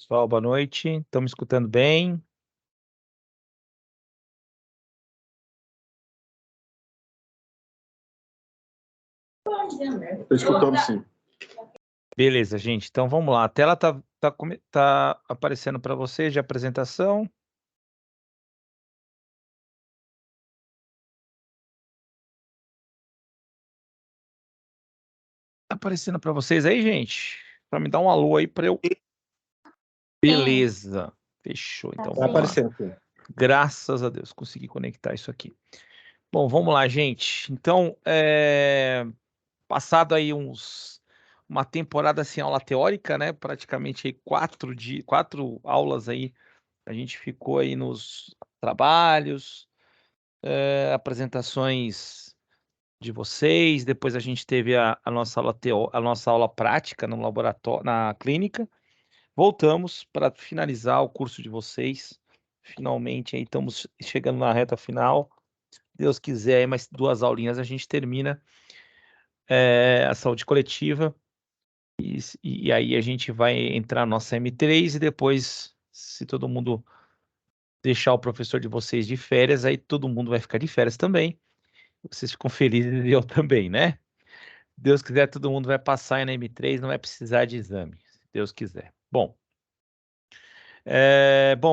Pessoal, boa noite. Estão me escutando bem? Estou escutando, sim. Beleza, gente. Então vamos lá. A tela tá aparecendo para vocês de apresentação. Tá aparecendo para vocês aí, gente? Para me dar um alô aí para eu. Beleza. Fechou. Então Está vamos lá. aparecendo, sim. Graças a Deus consegui conectar isso aqui. Bom, vamos lá, gente. Então, passado aí uma temporada sem aula teórica, né? Praticamente aí 4 aulas aí. A gente ficou aí nos trabalhos, apresentações de vocês, depois a gente teve a nossa aula prática no laboratório, na clínica. Voltamos para finalizar o curso de vocês. Finalmente aí estamos chegando na reta final. Deus quiser, aí mais 2 aulinhas a gente termina, a saúde coletiva, e aí a gente vai entrar na nossa M3 e depois, se todo mundo deixar o professor de vocês de férias, aí todo mundo vai ficar de férias também. Vocês ficam felizes e eu também, né? Deus quiser, todo mundo vai passar aí na M3, não vai precisar de exame, se Deus quiser. Bom,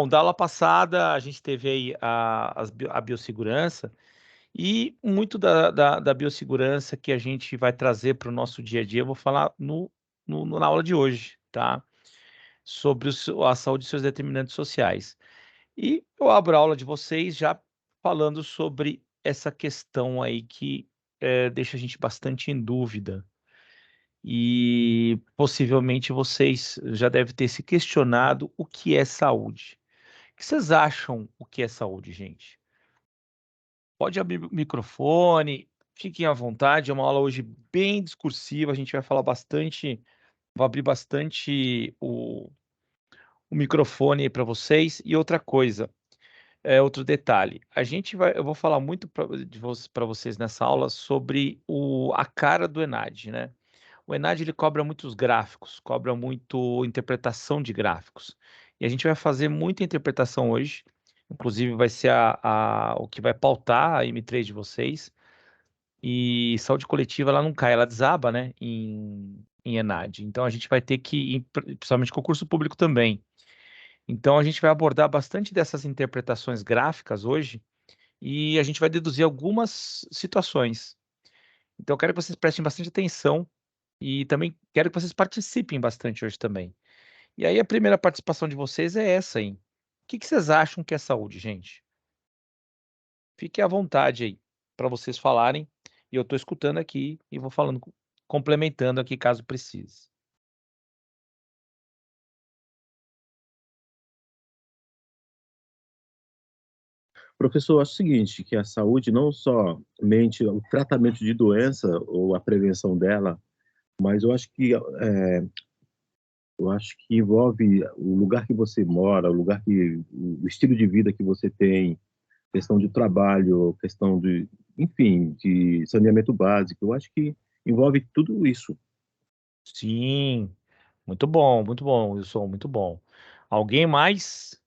da aula passada, a gente teve aí a biossegurança, e muito da biossegurança que a gente vai trazer para o nosso dia a dia, eu vou falar na aula de hoje, tá? Sobre a saúde e seus determinantes sociais. E eu abro a aula de vocês já falando sobre essa questão aí que deixa a gente bastante em dúvida. E possivelmente vocês já devem ter se questionado o que é saúde. O que vocês acham o que é saúde, gente? Pode abrir o microfone, fiquem à vontade. É uma aula hoje bem discursiva. A gente vai falar bastante, vou abrir bastante o microfone aí para vocês. E outra coisa. Outro detalhe, eu vou falar muito para vocês nessa aula sobre a cara do ENAD, né? O ENAD ele cobra muitos gráficos, cobra muito interpretação de gráficos. E a gente vai fazer muita interpretação hoje, inclusive vai ser o que vai pautar a M3 de vocês. E saúde coletiva ela não cai, ela desaba, né? Em ENAD. Então a gente vai ter que, principalmente concurso público também. Então a gente vai abordar bastante dessas interpretações gráficas hoje e a gente vai deduzir algumas situações. Então eu quero que vocês prestem bastante atenção e também quero que vocês participem bastante hoje também. E aí a primeira participação de vocês é essa aí. O que vocês acham que é saúde, gente? Fiquem à vontade aí para vocês falarem e eu estou escutando aqui e vou falando, complementando aqui caso precise. Professor, eu acho o seguinte, que a saúde não somente o tratamento de doença ou a prevenção dela, mas eu acho que envolve o lugar que você mora, o estilo de vida que você tem, questão de trabalho, questão de, enfim, de saneamento básico. Eu acho que envolve tudo isso. Sim, muito bom, Wilson, muito bom. Alguém mais?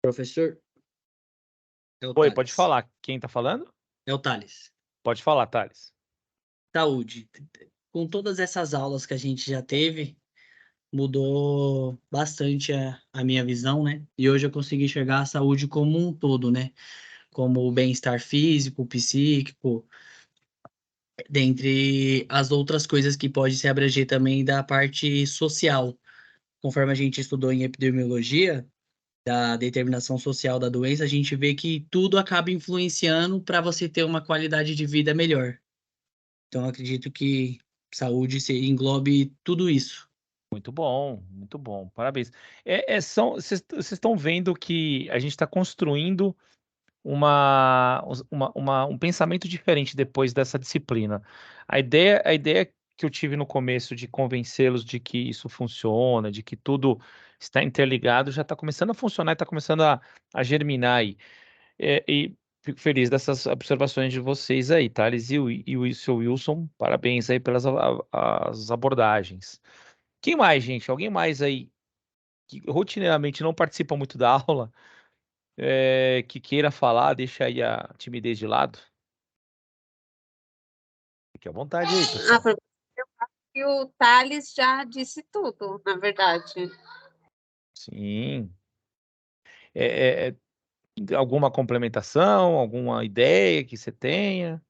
Professor, é o Oi, pode Thales. falar. Quem está falando? É o Thales. Pode falar, Thales. Saúde. Com todas essas aulas que a gente já teve, mudou bastante a minha visão, né? E hoje eu consegui enxergar a saúde como um todo, né? Como o bem-estar físico, psíquico, dentre as outras coisas que pode se abranger também da parte social. Conforme a gente estudou em epidemiologia, da determinação social da doença, a gente vê que tudo acaba influenciando para você ter uma qualidade de vida melhor. Então, acredito que saúde englobe tudo isso. Muito bom, parabéns. Vocês estão vendo que a gente está construindo um pensamento diferente depois dessa disciplina. A ideia que eu tive no começo de convencê-los de que isso funciona, de que tudo está interligado, já está começando a funcionar, está começando a germinar aí. E Fico feliz dessas observações de vocês aí, Thales e o seu Wilson. Parabéns aí pelas as abordagens. Quem mais, gente? Alguém mais aí que rotineiramente não participa muito da aula, que queira falar, deixa aí a timidez de lado? Fique à vontade aí, pessoal. professor, eu acho que o Thales já disse tudo, na verdade. Sim. Alguma complementação, alguma ideia que você tenha?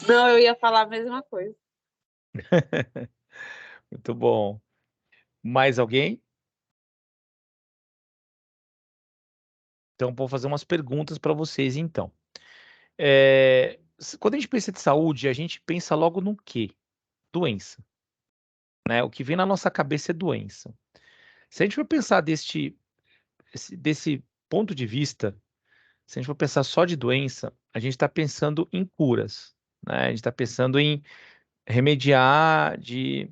Não, eu ia falar a mesma coisa. Muito bom. Mais alguém? Então, vou fazer umas perguntas para vocês, então. Quando a gente pensa de saúde, a gente pensa logo no quê? Doença, né? O que vem na nossa cabeça é doença. Se a gente for pensar desse ponto de vista, se a gente for pensar só de doença, a gente está pensando em curas, né? A gente está pensando em remediar, de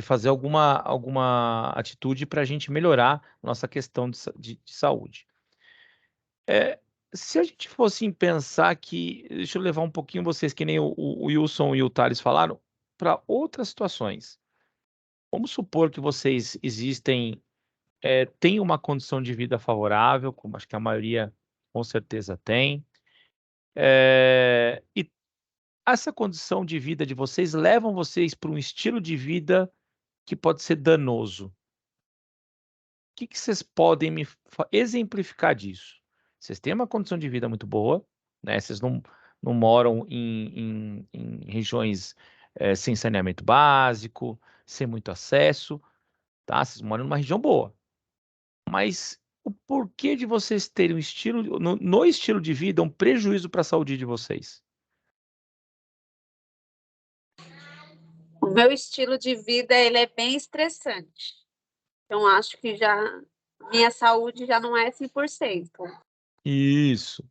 fazer alguma atitude para a gente melhorar nossa questão de saúde. Se a gente fosse pensar que, deixa eu levar um pouquinho vocês, que nem o Wilson e o Thales falaram, para outras situações. Vamos supor que vocês têm uma condição de vida favorável, como acho que a maioria com certeza tem, e essa condição de vida de vocês levam vocês para um estilo de vida que pode ser danoso. O que vocês podem me exemplificar disso? Vocês têm uma condição de vida muito boa, né? Vocês não moram em regiões sem saneamento básico, sem muito acesso, tá? Vocês moram numa região boa. Mas o porquê de vocês terem um estilo, no estilo de vida, um prejuízo para a saúde de vocês? O meu estilo de vida, ele é bem estressante. Então, acho que minha saúde já não é 100%. Isso.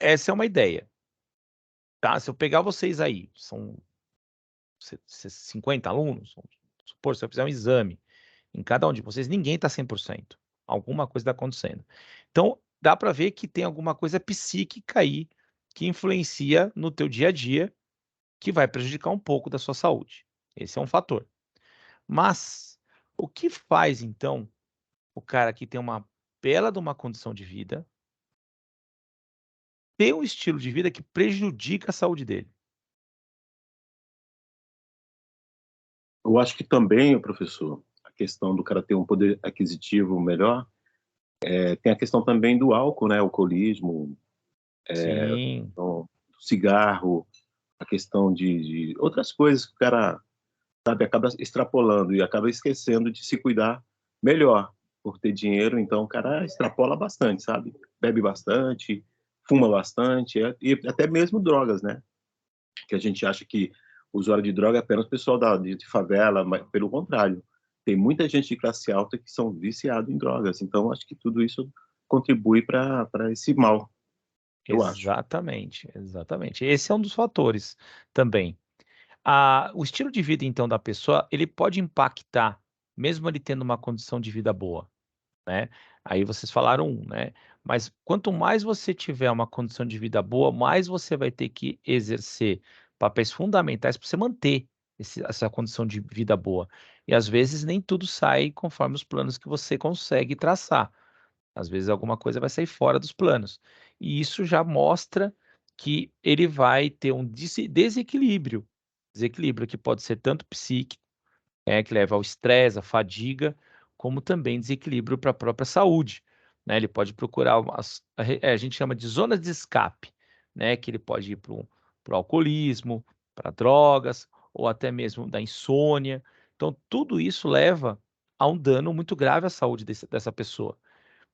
Essa é uma ideia, tá? Se eu pegar vocês aí, são 50 alunos, vamos supor, se eu fizer um exame em cada um de vocês, ninguém está 100%. Alguma coisa está acontecendo. Então, dá para ver que tem alguma coisa psíquica aí que influencia no teu dia a dia, que vai prejudicar um pouco da sua saúde. Esse é um fator. Mas, o que faz, então, o cara que tem uma bela de uma condição de vida ter um estilo de vida que prejudica a saúde dele? Eu acho que também, professor, a questão do cara ter um poder aquisitivo melhor, tem a questão também do álcool, né? Alcoolismo, Sim, do cigarro, a questão de outras coisas que o cara, sabe, acaba extrapolando e acaba esquecendo de se cuidar melhor por ter dinheiro. Então, o cara extrapola bastante, sabe? Bebe bastante, fuma bastante, e até mesmo drogas, né? Que a gente acha que o usuário de droga é apenas o pessoal de favela, mas pelo contrário, tem muita gente de classe alta que são viciados em drogas. Então, acho que tudo isso contribui para esse mal, eu acho. exatamente, exatamente. Esse é um dos fatores também. O estilo de vida, então, da pessoa, ele pode impactar, mesmo ele tendo uma condição de vida boa, né? Aí vocês falaram né? Mas quanto mais você tiver uma condição de vida boa, mais você vai ter que exercer papéis fundamentais para você manter essa condição de vida boa. E às vezes nem tudo sai conforme os planos que você consegue traçar. Às vezes alguma coisa vai sair fora dos planos. E isso já mostra que ele vai ter um desequilíbrio. Desequilíbrio que pode ser tanto psíquico, que leva ao estresse, à fadiga, como também desequilíbrio para a própria saúde, né? Ele pode procurar a gente chama de zonas de escape, né? Que ele pode ir para o alcoolismo, para drogas, ou até mesmo da insônia. Então, tudo isso leva a um dano muito grave à saúde dessa pessoa.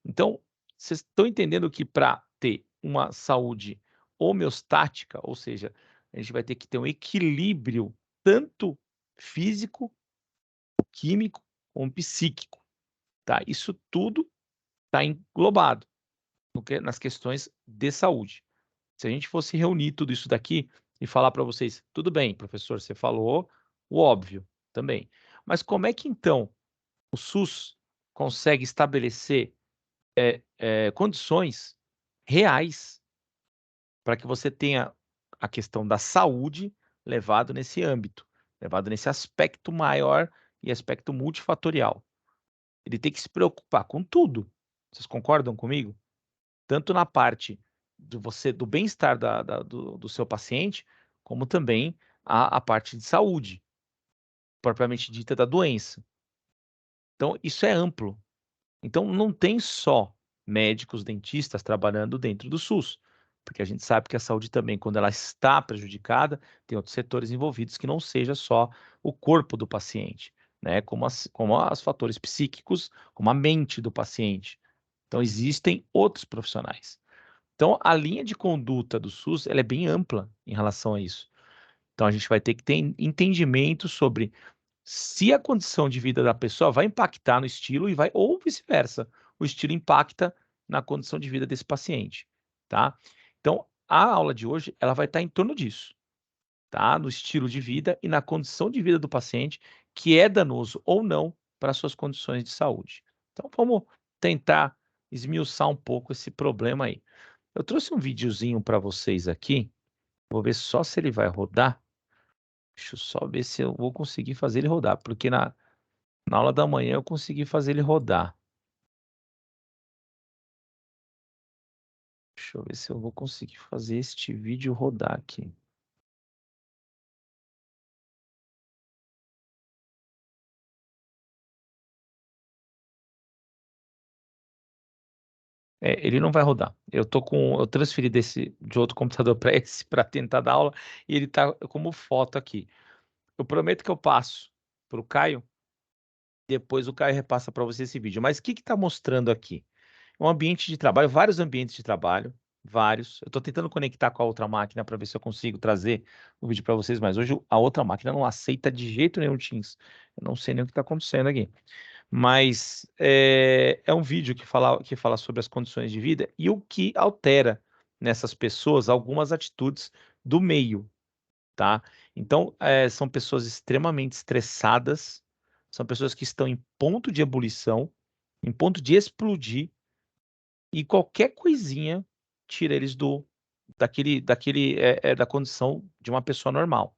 Então, vocês estão entendendo que para ter uma saúde homeostática, ou seja, a gente vai ter que ter um equilíbrio tanto físico, químico como psíquico, tá? Isso tudo está englobado nas questões de saúde. Se a gente fosse reunir tudo isso daqui e falar para vocês, tudo bem, professor, você falou o óbvio também, mas como é que então o SUS consegue estabelecer condições reais para que você tenha a questão da saúde levado nesse âmbito, levado nesse aspecto maior e aspecto multifatorial. Ele tem que se preocupar com tudo. Vocês concordam comigo? Tanto na parte do bem-estar do seu paciente, como também a parte de saúde, propriamente dita da doença. Então, isso é amplo. Então, não tem só médicos, dentistas trabalhando dentro do SUS, porque a gente sabe que a saúde também, quando ela está prejudicada, tem outros setores envolvidos que não seja só o corpo do paciente, né? Como os fatores psíquicos, como a mente do paciente. Então, existem outros profissionais. Então, a linha de conduta do SUS, ela é bem ampla em relação a isso. Então, a gente vai ter que ter entendimento sobre se a condição de vida da pessoa vai impactar no estilo ou vice-versa, o estilo impacta na condição de vida desse paciente, tá? Então, a aula de hoje, ela vai estar em torno disso, tá? No estilo de vida e na condição de vida do paciente, que é danoso ou não para suas condições de saúde. Então, vamos tentar esmiuçar um pouco esse problema aí. Eu trouxe um videozinho para vocês aqui, vou ver só se ele vai rodar. Deixa eu só ver se eu vou conseguir fazer ele rodar, porque na aula da manhã eu consegui fazer ele rodar. Deixa eu ver se eu vou conseguir fazer este vídeo rodar aqui. Ele não vai rodar. Eu transferi de outro computador para esse para tentar dar aula e ele tá como foto aqui. Eu prometo que eu passo para o Caio, depois o Caio repassa para você esse vídeo. Mas o que está mostrando aqui? Um ambiente de trabalho, vários ambientes de trabalho, vários. Eu estou tentando conectar com a outra máquina para ver se eu consigo trazer o vídeo para vocês, mas hoje a outra máquina não aceita de jeito nenhum o Teams. Eu não sei nem o que está acontecendo aqui. Mas é um vídeo que fala sobre as condições de vida e o que altera nessas pessoas algumas atitudes do meio, tá? Então, são pessoas extremamente estressadas, são pessoas que estão em ponto de ebulição, em ponto de explodir, e qualquer coisinha tira eles da condição de uma pessoa normal,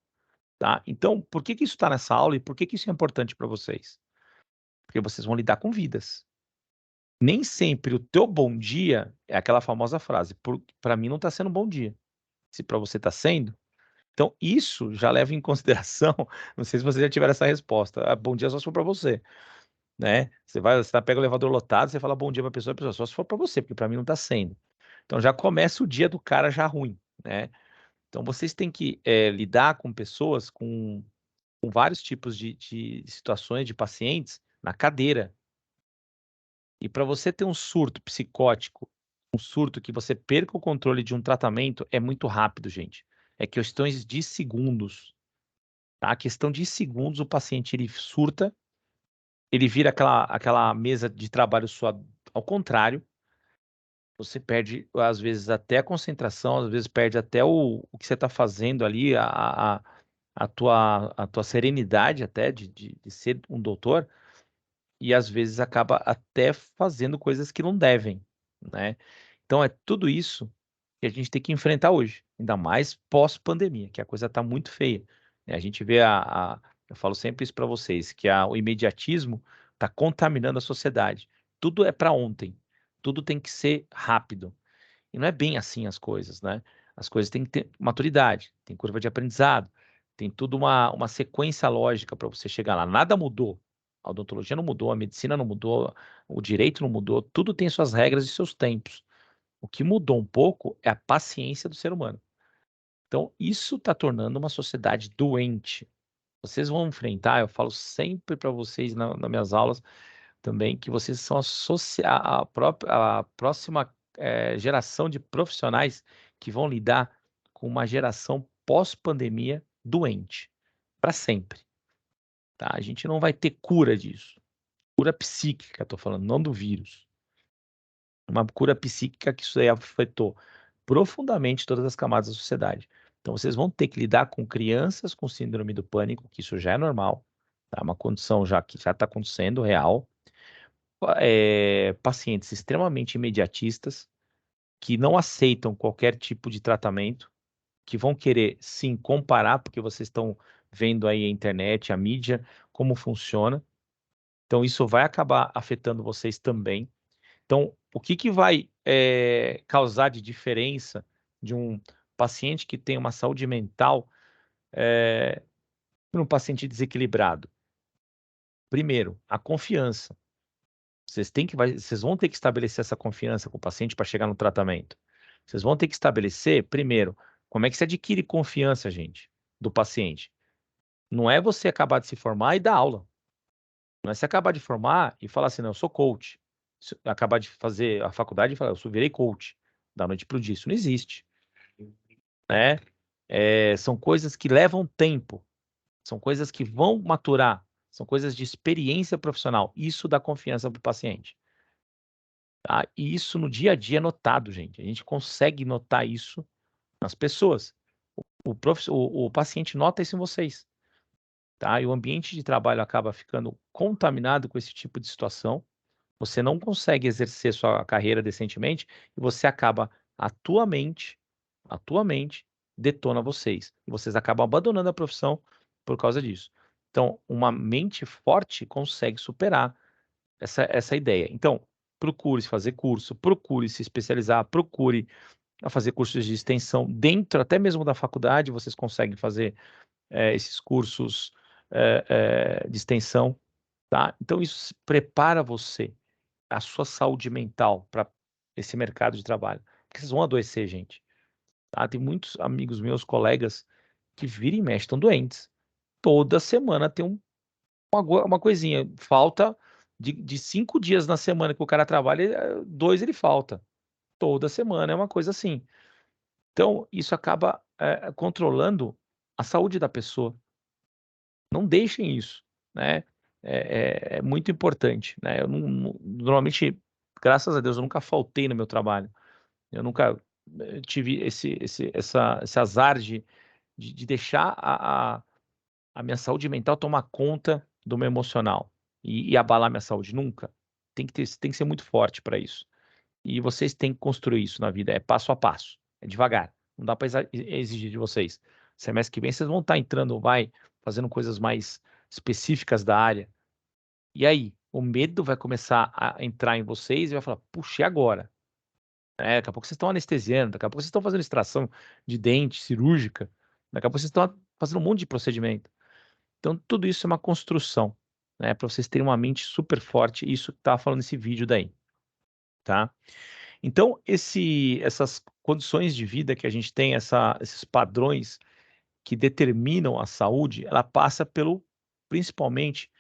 tá? Então, por que isso está nessa aula e por que isso é importante para vocês? Porque vocês vão lidar com vidas. Nem sempre o teu bom dia é aquela famosa frase, para mim não está sendo um bom dia. Se para você está sendo, então isso já leva em consideração, não sei se vocês já tiveram essa resposta, bom dia só se for para você, né? Você pega o elevador lotado, você fala bom dia para a pessoa só se for para você, porque para mim não está sendo. Então já começa o dia do cara já ruim, né? Então vocês têm que lidar com pessoas com vários tipos de situações, de pacientes, na cadeira. E para você ter um surto psicótico, um surto que você perca o controle de um tratamento, é muito rápido, gente. É questões de segundos, tá? Questão de segundos, o paciente ele surta, ele vira aquela mesa de trabalho sua ao contrário, você perde, às vezes, até a concentração, às vezes perde até o que você está fazendo ali, a tua serenidade até de ser um doutor, e às vezes acaba até fazendo coisas que não devem, né? Então é tudo isso que a gente tem que enfrentar hoje, ainda mais pós-pandemia, que a coisa está muito feia, né? A gente vê eu falo sempre isso para vocês, que o imediatismo está contaminando a sociedade. Tudo é para ontem, tudo tem que ser rápido. E não é bem assim as coisas, né? As coisas têm que ter maturidade, tem curva de aprendizado, tem tudo uma sequência lógica para você chegar lá. Nada mudou. A odontologia não mudou, a medicina não mudou, o direito não mudou, tudo tem suas regras e seus tempos. O que mudou um pouco é a paciência do ser humano. Então, isso está tornando uma sociedade doente. Vocês vão enfrentar, eu falo sempre para vocês nas minhas aulas também, que vocês são a próxima geração de profissionais que vão lidar com uma geração pós-pandemia doente, para sempre. Tá? A gente não vai ter cura disso. Cura psíquica, estou falando, não do vírus. Uma cura psíquica que isso aí afetou profundamente todas as camadas da sociedade. Então, vocês vão ter que lidar com crianças com síndrome do pânico, que isso já é normal, tá? Uma condição já que já está acontecendo, real. pacientes extremamente imediatistas, que não aceitam qualquer tipo de tratamento, que vão querer sim comparar, porque vocês estão vendo aí a internet, a mídia, como funciona. Então, isso vai acabar afetando vocês também. Então, o que vai causar de diferença de um paciente que tem uma saúde mental para um paciente desequilibrado? Primeiro, a confiança. Vocês vão ter que estabelecer essa confiança com o paciente para chegar no tratamento. Vocês vão ter que estabelecer, primeiro, como é que se adquire confiança, gente, do paciente. Não é você acabar de se formar e dar aula. Não é você acabar de formar e falar assim, não, eu sou coach. Acabar de fazer a faculdade e falar, virei coach. Da noite para o dia. Isso não existe. Né? São coisas que levam tempo. São coisas que vão maturar. São coisas de experiência profissional. Isso dá confiança para o paciente. Tá? E isso no dia a dia é notado, gente. A gente consegue notar isso nas pessoas. O paciente nota isso em vocês. Tá? E o ambiente de trabalho acaba ficando contaminado com esse tipo de situação. Você não consegue exercer sua carreira decentemente e você acaba, a tua mente detona vocês. E vocês acabam abandonando a profissão por causa disso. Então, uma mente forte consegue superar essa ideia. Então, procure fazer curso, procure se especializar, procure fazer cursos de extensão dentro, até mesmo da faculdade, vocês conseguem fazer esses cursos de extensão, tá? Então, isso prepara você, a sua saúde mental para esse mercado de trabalho. Porque vocês vão adoecer, gente. Tá? Tem muitos amigos meus, colegas, que vira e mexe, estão doentes. Toda semana tem uma coisinha. Falta de 5 dias na semana que o cara trabalha, 2 ele falta. Toda semana é uma coisa assim. Então, isso acaba controlando a saúde da pessoa. Não deixem isso, né? É muito importante, né? Eu normalmente, graças a Deus, eu nunca faltei no meu trabalho. Eu nunca tive esse azar de deixar a minha saúde mental tomar conta do meu emocional e abalar minha saúde. Nunca. Tem que ser muito forte para isso. E vocês têm que construir isso na vida. É passo a passo. É devagar. Não dá para exigir de vocês. Semestre que vem vocês vão estar entrando, fazendo coisas mais específicas da área. E aí, o medo vai começar a entrar em vocês e vai falar, puxa, e agora? Daqui a pouco vocês estão anestesiando, daqui a pouco vocês estão fazendo extração de dente cirúrgica, daqui a pouco vocês estão fazendo um monte de procedimento. Então, tudo isso é uma construção, né? Para vocês terem uma mente super forte, isso que estava falando nesse vídeo daí, tá? Então, essas condições de vida que a gente tem, esses padrões que determinam a saúde, ela passa principalmente,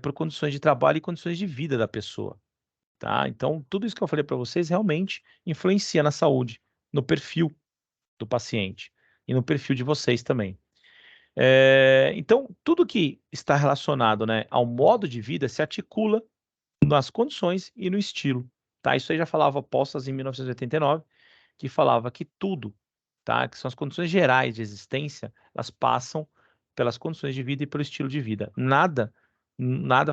por condições de trabalho e condições de vida da pessoa, tá? Então, tudo isso que eu falei para vocês realmente influencia na saúde, no perfil do paciente e no perfil de vocês também. Então, tudo que está relacionado, né, ao modo de vida se articula nas condições e no estilo, tá? Isso aí já falava Postas em 1989, que falava que tudo, tá, que são as condições gerais de existência, elas passam pelas condições de vida e pelo estilo de vida. Nada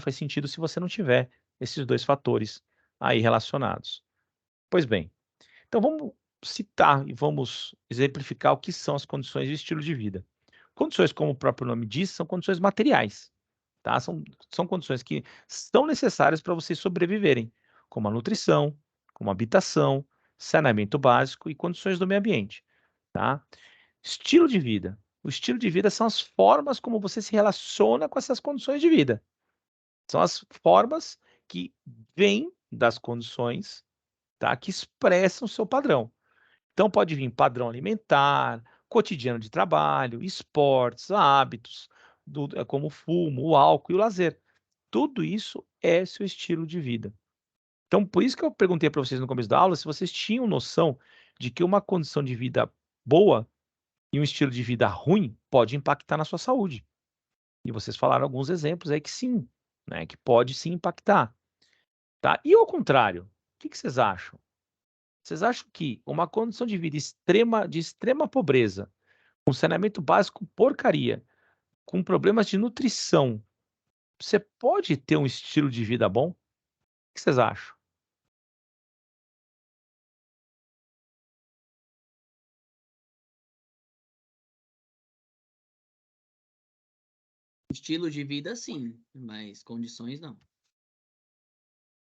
faz sentido se você não tiver esses 2 fatores aí relacionados. Pois bem, então vamos citar e vamos exemplificar o que são as condições de estilo de vida. Condições, como o próprio nome diz, são condições materiais, tá? São condições que são necessárias para vocês sobreviverem, como a nutrição, como a habitação, saneamento básico e condições do meio ambiente, tá? Estilo de vida. O estilo de vida são as formas como você se relaciona com essas condições de vida. São as formas que vêm das condições, tá? Que expressam o seu padrão. Então pode vir padrão alimentar, cotidiano de trabalho, esportes, hábitos, como o fumo, o álcool e o lazer. Tudo isso é seu estilo de vida. Então, por isso que eu perguntei para vocês no começo da aula se vocês tinham noção de que uma condição de vida boa e um estilo de vida ruim pode impactar na sua saúde. E vocês falaram alguns exemplos aí que sim, né, que pode sim impactar. Tá? E ao contrário, o que vocês acham? Vocês acham que uma condição de vida de extrema pobreza, com saneamento básico porcaria, com problemas de nutrição, você pode ter um estilo de vida bom? que vocês acham? Estilo de vida, sim, mas condições não.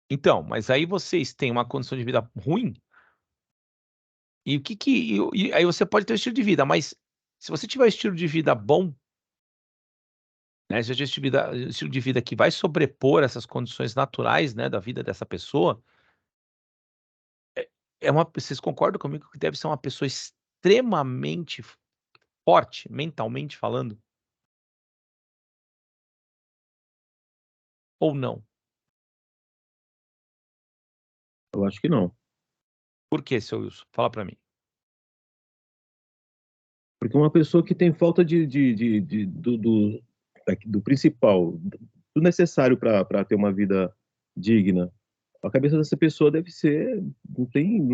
Então, mas aí vocês têm uma condição de vida ruim, e aí você pode ter um estilo de vida, mas se você tiver um estilo de vida bom, né, se você tiver estilo de vida que vai sobrepor essas condições naturais, né, da vida dessa pessoa, vocês concordam comigo que deve ser uma pessoa extremamente forte, mentalmente falando? Ou não? Eu acho que não. Por quê, seu Wilson? Fala para mim. Porque uma pessoa que tem falta do principal, do necessário para ter uma vida digna, a cabeça dessa pessoa deve ser, não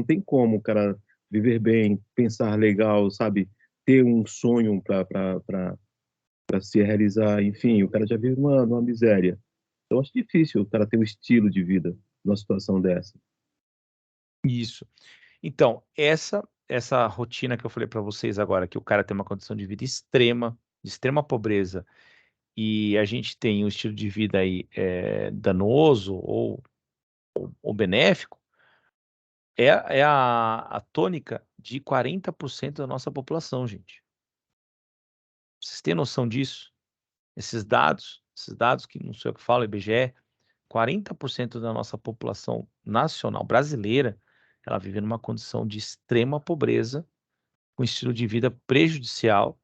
tem como o cara viver bem, pensar legal, sabe? Ter um sonho para se realizar, enfim, o cara já vive numa miséria. Então, acho difícil o cara ter um estilo de vida numa situação dessa. Isso. Então, essa rotina que eu falei para vocês agora, que o cara tem uma condição de vida extrema, de extrema pobreza, e a gente tem um estilo de vida aí danoso ou benéfico, é a tônica de 40% da nossa população, gente. Vocês têm noção disso? Esses dados que não sei o que fala, IBGE, 40% da nossa população nacional brasileira, ela vive numa condição de extrema pobreza, com estilo de vida prejudicial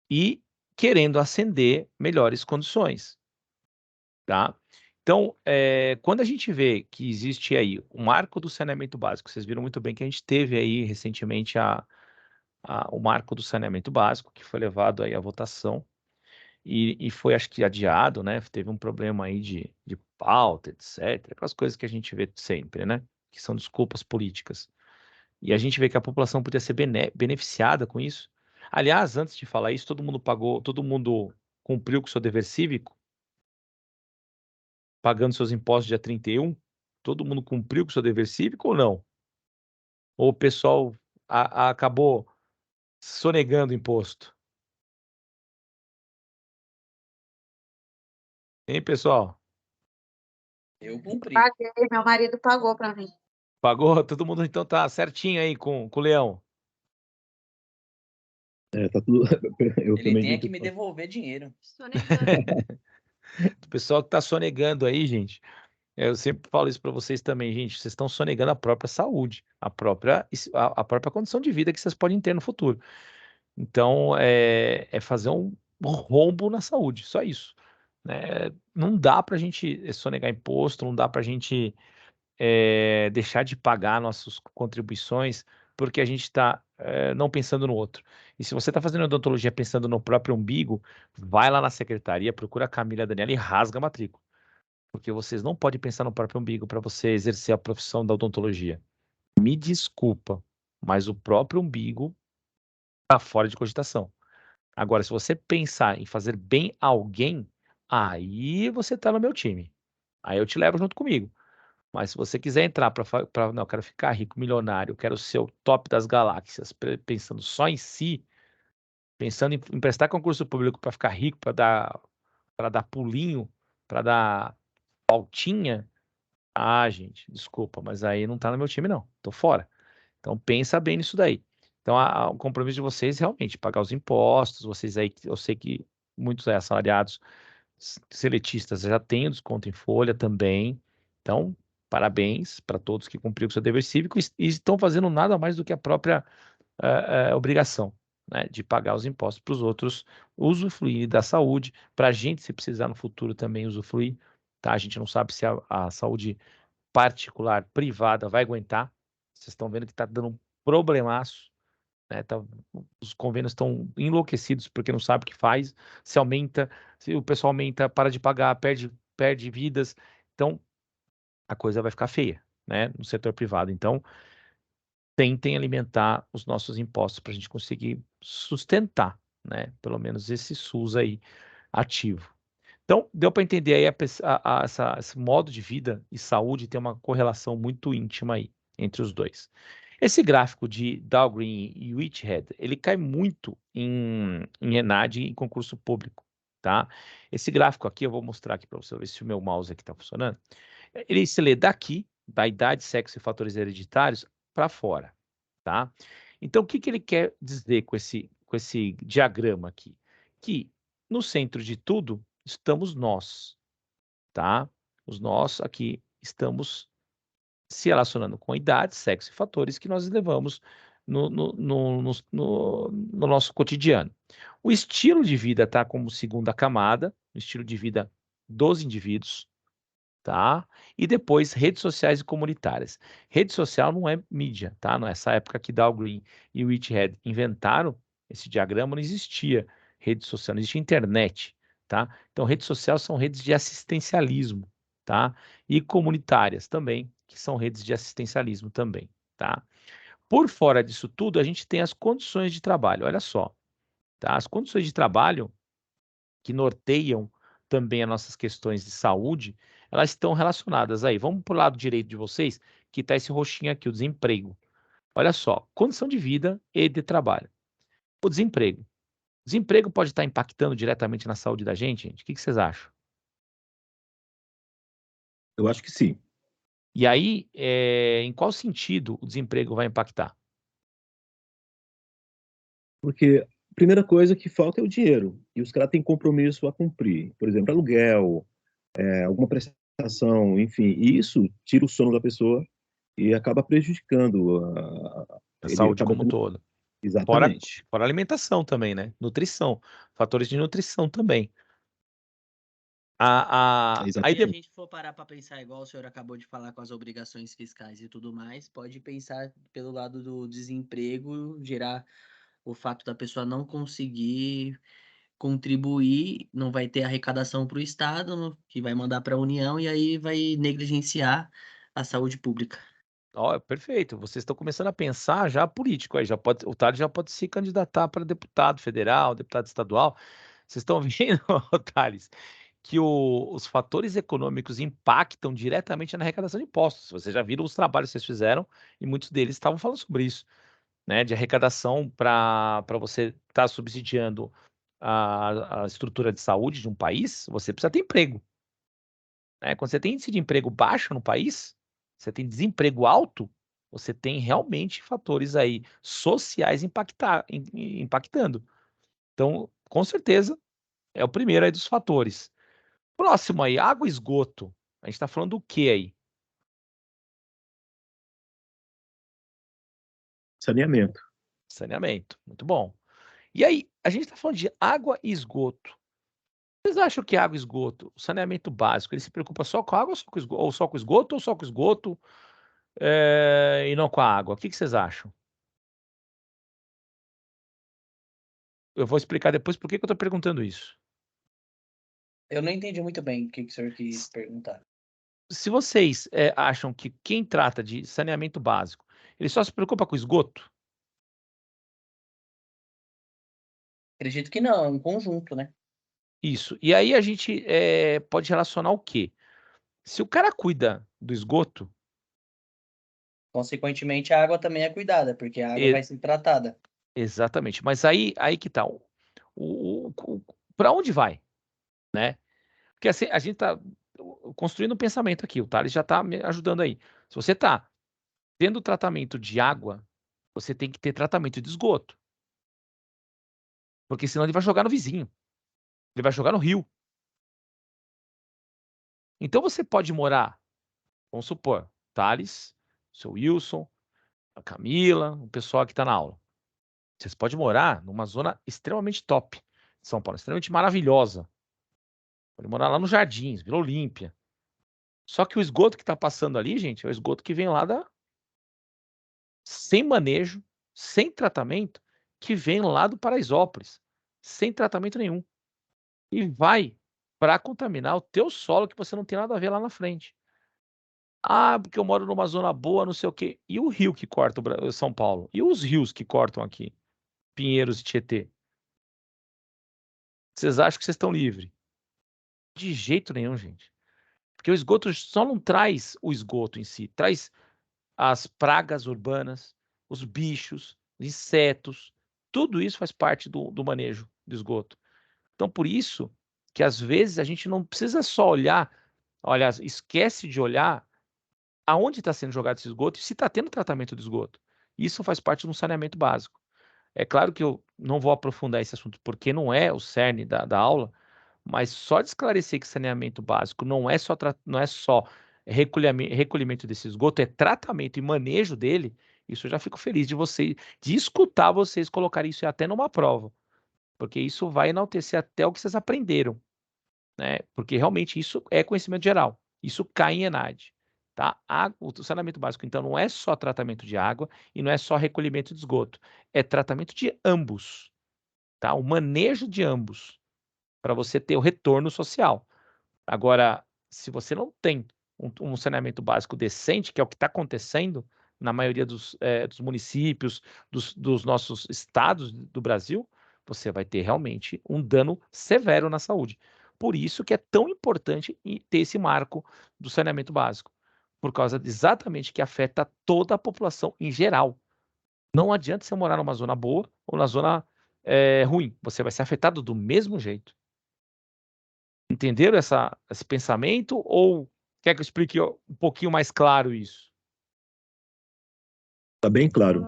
e querendo ascender melhores condições, tá? Então, quando a gente vê que existe aí o marco do saneamento básico, vocês viram muito bem que a gente teve aí recentemente o marco do saneamento básico, que foi levado aí à votação, e foi, acho que, adiado, né? Teve um problema aí de pauta, etc. Aquelas coisas que a gente vê sempre, né? Que são desculpas políticas. E a gente vê que a população podia ser beneficiada com isso. Aliás, antes de falar isso, todo mundo cumpriu com o seu dever cívico, pagando seus impostos dia 31. Todo mundo cumpriu com o seu dever cívico ou não? Ou o pessoal acabou sonegando imposto? Hein, pessoal? Eu cumpri. Paguei, meu marido pagou para mim. Pagou? Todo mundo então tá certinho aí com o Leão. Tá tudo. Eu Ele também tem digo que me devolver dinheiro. O pessoal que tá sonegando aí, gente, eu sempre falo isso para vocês também, gente. Vocês estão sonegando a própria saúde, a própria condição de vida que vocês podem ter no futuro. Então, é fazer um rombo na saúde, só isso, né? Não dá para a gente sonegar imposto, não dá para a gente deixar de pagar nossas contribuições porque a gente está não pensando no outro. E se você está fazendo odontologia pensando no próprio umbigo, vai lá na secretaria, procura a Camila e a Daniela e rasga a matrícula. Porque vocês não podem pensar no próprio umbigo para você exercer a profissão da odontologia. Me desculpa, mas o próprio umbigo está fora de cogitação. Agora, se você pensar em fazer bem a alguém, aí você está no meu time. Aí eu te levo junto comigo. Mas se você quiser entrar não, eu quero ficar rico, milionário, eu quero ser o top das galáxias, pensando só em si, pensando em prestar concurso público para ficar rico, para dar pulinho, para dar voltinha, gente, desculpa, mas aí não tá no meu time não, tô fora. Então pensa bem nisso daí. Então o compromisso de vocês é realmente pagar os impostos, vocês aí, eu sei que muitos assalariados seletistas já têm o desconto em folha também. Então, parabéns para todos que cumpriram com o seu dever cívico e estão fazendo nada mais do que a própria obrigação, né, de pagar os impostos para os outros usufruir da saúde, para a gente, se precisar no futuro, também usufruir. Tá? A gente não sabe se a saúde particular, privada, vai aguentar. Vocês estão vendo que está dando um problemaço. Né, os convênios estão enlouquecidos porque não sabe o que faz, se o pessoal aumenta, para de pagar, perde vidas, então a coisa vai ficar feia, né, no setor privado. Então, tentem alimentar os nossos impostos para a gente conseguir sustentar, né, pelo menos esse SUS aí ativo. Então, deu para entender aí esse modo de vida e saúde tem uma correlação muito íntima aí entre os dois. Esse gráfico de Dahlgren e Whitehead, ele cai muito em ENAD e em concurso público, tá? Esse gráfico aqui, eu vou mostrar aqui para você ver se o meu mouse aqui está funcionando. Ele se lê daqui, da idade, sexo e fatores hereditários, para fora, tá? Então, o que ele quer dizer com esse diagrama aqui? Que no centro de tudo estamos nós, tá? Os nós aqui estamos se relacionando com idade, sexo e fatores que nós levamos no nosso cotidiano. O estilo de vida está como segunda camada, o estilo de vida dos indivíduos, tá? E depois redes sociais e comunitárias. Rede social não é mídia, tá? Nessa época que Dahlgren e Whitehead inventaram esse diagrama, não existia rede social, não existia internet, tá? Então, redes sociais são redes de assistencialismo, tá? E comunitárias também, que são redes de assistencialismo também, tá? Por fora disso tudo, a gente tem as condições de trabalho, olha só, tá? As condições de trabalho que norteiam também as nossas questões de saúde, elas estão relacionadas aí. Vamos para o lado direito de vocês, que está esse roxinho aqui, o desemprego. Olha só, condição de vida e de trabalho. O desemprego. O desemprego pode estar impactando diretamente na saúde da gente? O que vocês acham? Eu acho que sim. E aí, em qual sentido o desemprego vai impactar? Porque a primeira coisa que falta é o dinheiro. E os caras têm compromisso a cumprir. Por exemplo, aluguel, alguma prestação, enfim. E isso tira o sono da pessoa e acaba prejudicando. A Ele saúde acaba como um tendo... todo. Fora, Exatamente. fora alimentação também, né? Nutrição. Fatores de nutrição também. Aí Se a Exatamente. gente for parar para pensar igual o senhor acabou de falar com as obrigações fiscais e tudo mais, pode pensar pelo lado do desemprego, gerar o fato da pessoa não conseguir contribuir, não vai ter arrecadação para o Estado, que vai mandar para a União e aí vai negligenciar a saúde pública. Ó, perfeito. Vocês estão começando a pensar já político aí, o Thales já pode se candidatar para deputado federal, deputado estadual. Vocês estão vendo, Thales, que os fatores econômicos impactam diretamente na arrecadação de impostos. Vocês já viram os trabalhos que vocês fizeram e muitos deles estavam falando sobre isso, né? De arrecadação para você estar subsidiando a estrutura de saúde de um país, você precisa ter emprego, né? Quando você tem índice de emprego baixo no país, você tem desemprego alto, você tem realmente fatores aí sociais impactando. Então, com certeza, é o primeiro aí dos fatores. Próximo aí, água e esgoto. A gente está falando do que aí? Saneamento. Saneamento. Muito bom. E aí, a gente está falando de água e esgoto. Vocês acham que água e esgoto, o saneamento básico, ele se preocupa só com a água ou só com o esgoto, ou só com o esgoto, e não com a água? O que vocês acham? Eu vou explicar depois por que eu estou perguntando isso. Eu não entendi muito bem o que o senhor quis S- perguntar. Se vocês acham que quem trata de saneamento básico, ele só se preocupa com o esgoto, Acredito que não, é um conjunto, né? isso. E aí a gente pode relacionar o quê? Se o cara cuida do esgoto, Consequentemente, a água também é cuidada, porque a água vai ser tratada. exatamente. Mas aí que tá. Para onde vai, né? Porque assim, a gente tá construindo um pensamento aqui. O Thales já tá me ajudando aí. Se você tá tendo tratamento de água, você tem que ter tratamento de esgoto. Porque senão ele vai jogar no vizinho. Ele vai jogar no rio. Então você pode morar, vamos supor, Thales, o seu Wilson, a Camila, o pessoal que está na aula. Vocês podem morar numa zona extremamente top de São Paulo, extremamente maravilhosa. Pode morar lá nos Jardins, Vila Olímpia. Só que o esgoto que está passando ali, gente, é o esgoto que vem lá sem manejo, sem tratamento, que vem lá do Paraisópolis, sem tratamento nenhum. E vai para contaminar o teu solo que você não tem nada a ver lá na frente. Ah, porque eu moro numa zona boa, não sei o quê. E o rio que corta São Paulo? E os rios que cortam aqui? Pinheiros e Tietê? Vocês acham que vocês estão livres? De jeito nenhum, gente. Porque o esgoto só não traz o esgoto em si, traz as pragas urbanas, os bichos, os insetos, tudo isso faz parte do manejo do esgoto. Então, por isso que às vezes a gente não precisa só olhar, olha, esquece de olhar aonde está sendo jogado esse esgoto e se está tendo tratamento do esgoto. Isso faz parte de um saneamento básico. É claro que eu não vou aprofundar esse assunto porque não é o cerne da aula, mas só de esclarecer que saneamento básico não é só recolhimento desse esgoto, é tratamento e manejo dele, isso eu já fico feliz de escutar vocês colocarem isso até numa prova, porque isso vai enaltecer até o que vocês aprenderam, né? Porque realmente isso é conhecimento geral, isso cai em ENAD, tá? O saneamento básico, então, não é só tratamento de água e não é só recolhimento de esgoto, é tratamento de ambos, tá? O manejo de ambos, para você ter o retorno social. Agora, se você não tem um saneamento básico decente, que é o que está acontecendo na maioria dos municípios, dos nossos estados do Brasil, você vai ter realmente um dano severo na saúde. Por isso que é tão importante ter esse marco do saneamento básico, por causa exatamente que afeta toda a população em geral. Não adianta você morar numa zona boa ou na zona ruim, você vai ser afetado do mesmo jeito. Entenderam esse pensamento ou quer que eu explique um pouquinho mais claro isso? Está bem claro.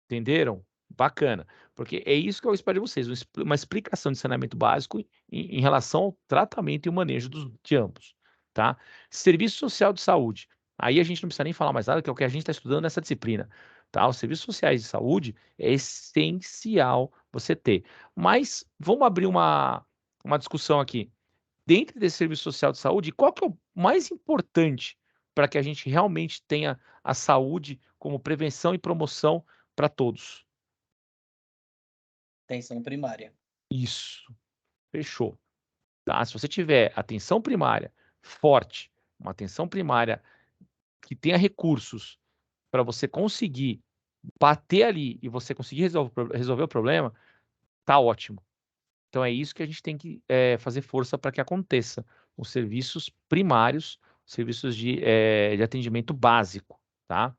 Entenderam? Bacana, porque é isso que eu espero de vocês, uma explicação de saneamento básico em relação ao tratamento e o manejo de ambos, tá? Serviço social de saúde, aí a gente não precisa nem falar mais nada, que é o que a gente está estudando nessa disciplina, tá? Os serviços sociais de saúde é essencial você ter, mas vamos abrir uma discussão aqui. Dentro desse serviço social de saúde, qual que é o mais importante para que a gente realmente tenha a saúde como prevenção e promoção para todos? Atenção primária. Isso, fechou. Tá? Se você tiver atenção primária forte, uma atenção primária que tenha recursos para você conseguir bater ali e você conseguir resolver o problema, tá ótimo. Então é isso que a gente tem que fazer força para que aconteça. Os serviços primários, serviços de atendimento básico, tá?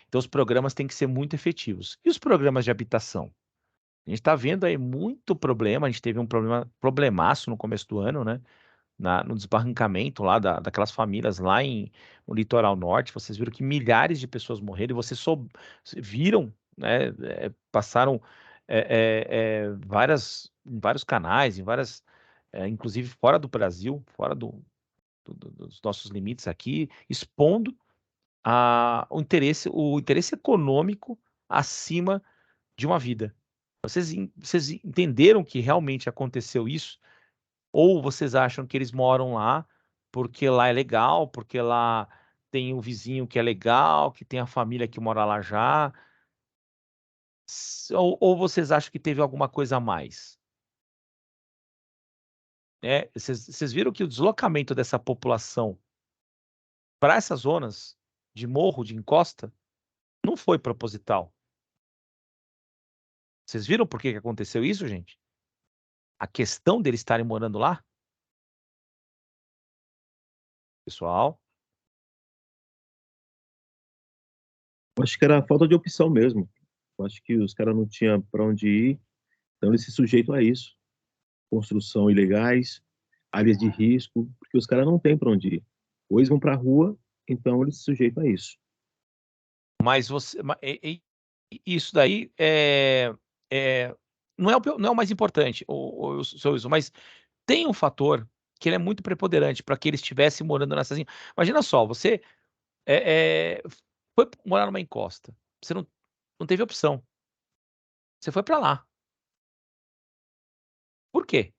Então os programas têm que ser muito efetivos. E os programas de habitação? A gente está vendo aí muito problema, a gente teve um problemaço no começo do ano, né? No desbarrancamento lá daquelas famílias lá no litoral norte, vocês viram que milhares de pessoas morreram e vocês viram, né? Passaram em vários canais, inclusive fora do Brasil, fora dos nossos limites aqui, expondo o interesse econômico acima de uma vida. Vocês entenderam que realmente aconteceu isso? Ou vocês acham que eles moram lá porque lá é legal, porque lá tem o vizinho que é legal, que tem a família que mora lá já? Ou vocês acham que teve alguma coisa a mais? Vocês viram que o deslocamento dessa população para essas zonas de morro, de encosta, não foi proposital. Vocês viram por que aconteceu isso, gente? A questão deles estarem morando lá? Pessoal, Eu acho que era falta de opção mesmo. Eu acho que os caras não tinham para onde ir, então eles se sujeitam a isso. Construção ilegais, áreas de risco, porque os caras não têm para onde ir. Ou eles vão para a rua, então eles se sujeitam a isso. mas isso daí não é o mais importante, seu Wilson, mas tem um fator que ele é muito preponderante para que eles estivessem morando nessas. Imagina só, você foi morar numa encosta, você não teve opção, você foi para lá. Por quê?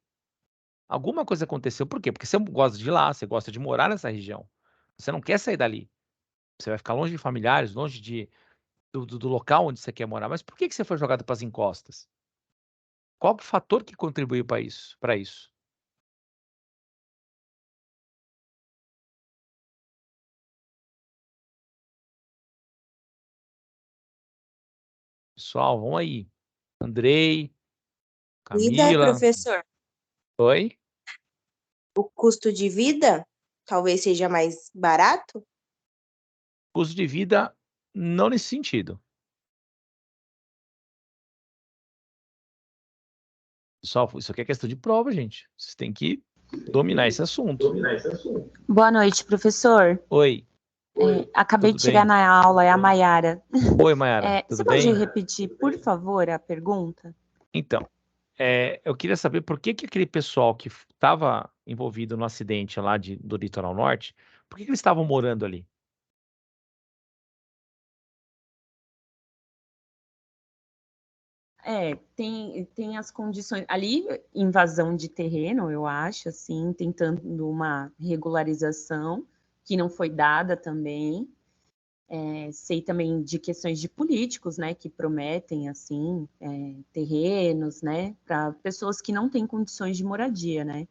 Alguma coisa aconteceu. Por quê? Porque você gosta de ir lá, você gosta de morar nessa região. Você não quer sair dali. Você vai ficar longe de familiares, longe do local onde você quer morar. Mas por que você foi jogado para as encostas? Qual que é o fator que contribuiu para isso? Pessoal, vamos aí. Andrei, Vida, Camila. professor. Oi? O custo de vida talvez seja mais barato? Custo de vida, não nesse sentido. Só isso aqui é questão de prova, gente. Vocês têm que dominar esse assunto. Boa noite, professor. Oi, Acabei tudo de chegar bem? na aula, é a Mayara. Oi, Mayara, Você tudo pode bem? repetir, por favor, a pergunta? Então, eu queria saber por que aquele pessoal que estava envolvido no acidente lá do Litoral Norte, por que eles estavam morando ali? Tem as condições. Ali, invasão de terreno, eu acho, assim, tentando uma regularização que não foi dada também. Sei também de questões de políticos, né, que prometem, assim, terrenos, né, para pessoas que não têm condições de moradia, né.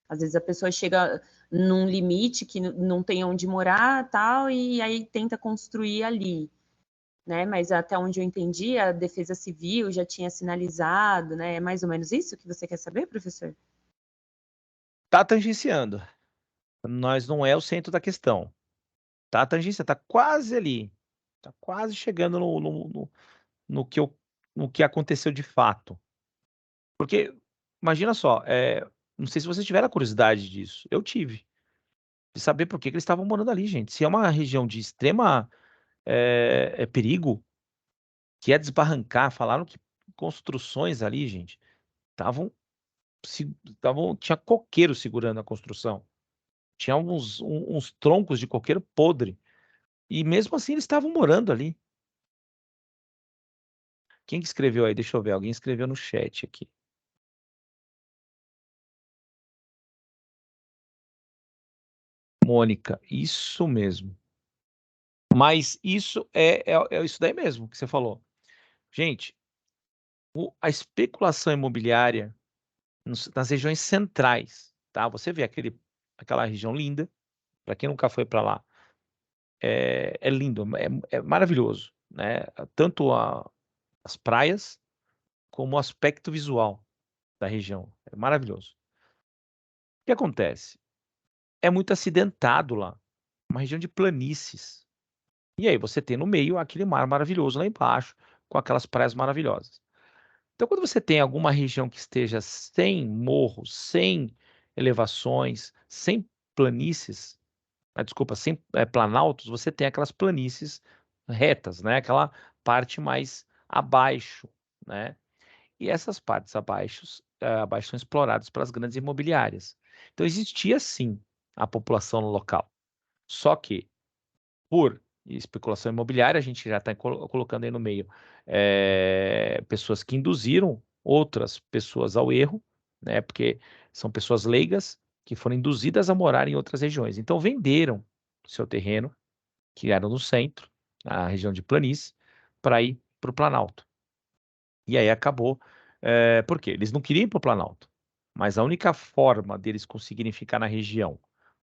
Às vezes a pessoa chega num limite que não tem onde morar, tal, e aí tenta construir ali, né, mas até onde eu entendi, a Defesa Civil já tinha sinalizado, né, é mais ou menos isso que você quer saber, professor? Tá tangenciando. Nós não é o centro da questão. Tá tangenciando, tá quase ali. Tá quase chegando no que aconteceu de fato. Porque, imagina só, não sei se vocês tiveram a curiosidade disso. Eu tive. De saber por que eles estavam morando ali, gente. Se é uma região de extrema perigo, que é desbarrancar, falaram que construções ali, gente, tinha coqueiro segurando a construção. Tinha uns troncos de coqueiro podre. E mesmo assim eles estavam morando ali. Quem que escreveu aí? Deixa eu ver. Alguém escreveu no chat aqui. Mônica, isso mesmo. Mas isso é isso daí mesmo que você falou. Gente, a especulação imobiliária nas regiões centrais, tá? Você vê aquela região linda, para quem nunca foi para lá, é lindo, é maravilhoso, né? Tanto as praias como o aspecto visual da região, é maravilhoso. O que acontece? É muito acidentado lá, uma região de planícies. E aí você tem no meio aquele mar maravilhoso lá embaixo, com aquelas praias maravilhosas. Então, quando você tem alguma região que esteja sem morros, sem elevações, sem planícies, desculpa, sem planaltos, você tem aquelas planícies retas, né? Aquela parte mais abaixo, né? E essas partes abaixo são exploradas pelas grandes imobiliárias. Então, existia sim a população no local. Só que, por especulação imobiliária, a gente já está colocando aí no meio pessoas que induziram outras pessoas ao erro, né? Porque são pessoas leigas que foram induzidas a morar em outras regiões. Então, venderam seu terreno, que era no centro, na região de planície, para ir para o Planalto. E aí acabou. Por quê? Eles não queriam ir para o Planalto, mas a única forma deles conseguirem ficar na região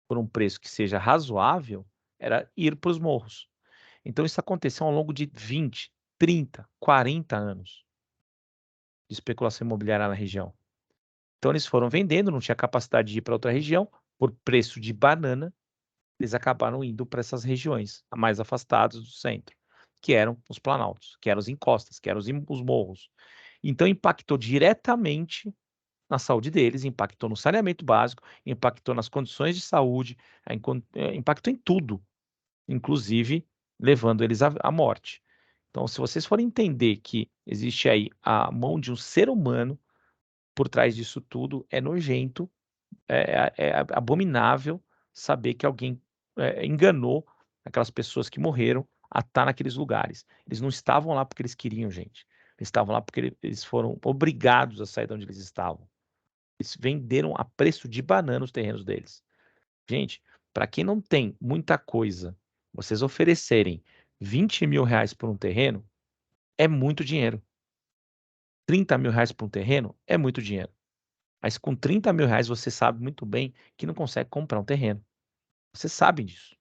por um preço que seja razoável era ir para os morros. Então, isso aconteceu ao longo de 20, 30, 40 anos de especulação imobiliária na região. Então, eles foram vendendo, não tinha capacidade de ir para outra região, por preço de banana, eles acabaram indo para essas regiões mais afastadas do centro, que eram os planaltos, que eram as encostas, que eram os morros. Então, impactou diretamente na saúde deles, impactou no saneamento básico, impactou nas condições de saúde, impactou em tudo, inclusive levando eles à morte. Então, se vocês forem entender que existe aí a mão de um ser humano por trás disso tudo, é nojento, é abominável saber que alguém enganou aquelas pessoas que morreram a estar naqueles lugares. Eles não estavam lá porque eles queriam, gente. Eles estavam lá porque eles foram obrigados a sair de onde eles estavam. Eles venderam a preço de banana os terrenos deles. Gente, para quem não tem muita coisa, vocês oferecerem 20 mil reais por um terreno, é muito dinheiro. 30 mil reais por um terreno é muito dinheiro. Mas com 30 mil reais você sabe muito bem que não consegue comprar um terreno. Vocês sabem disso,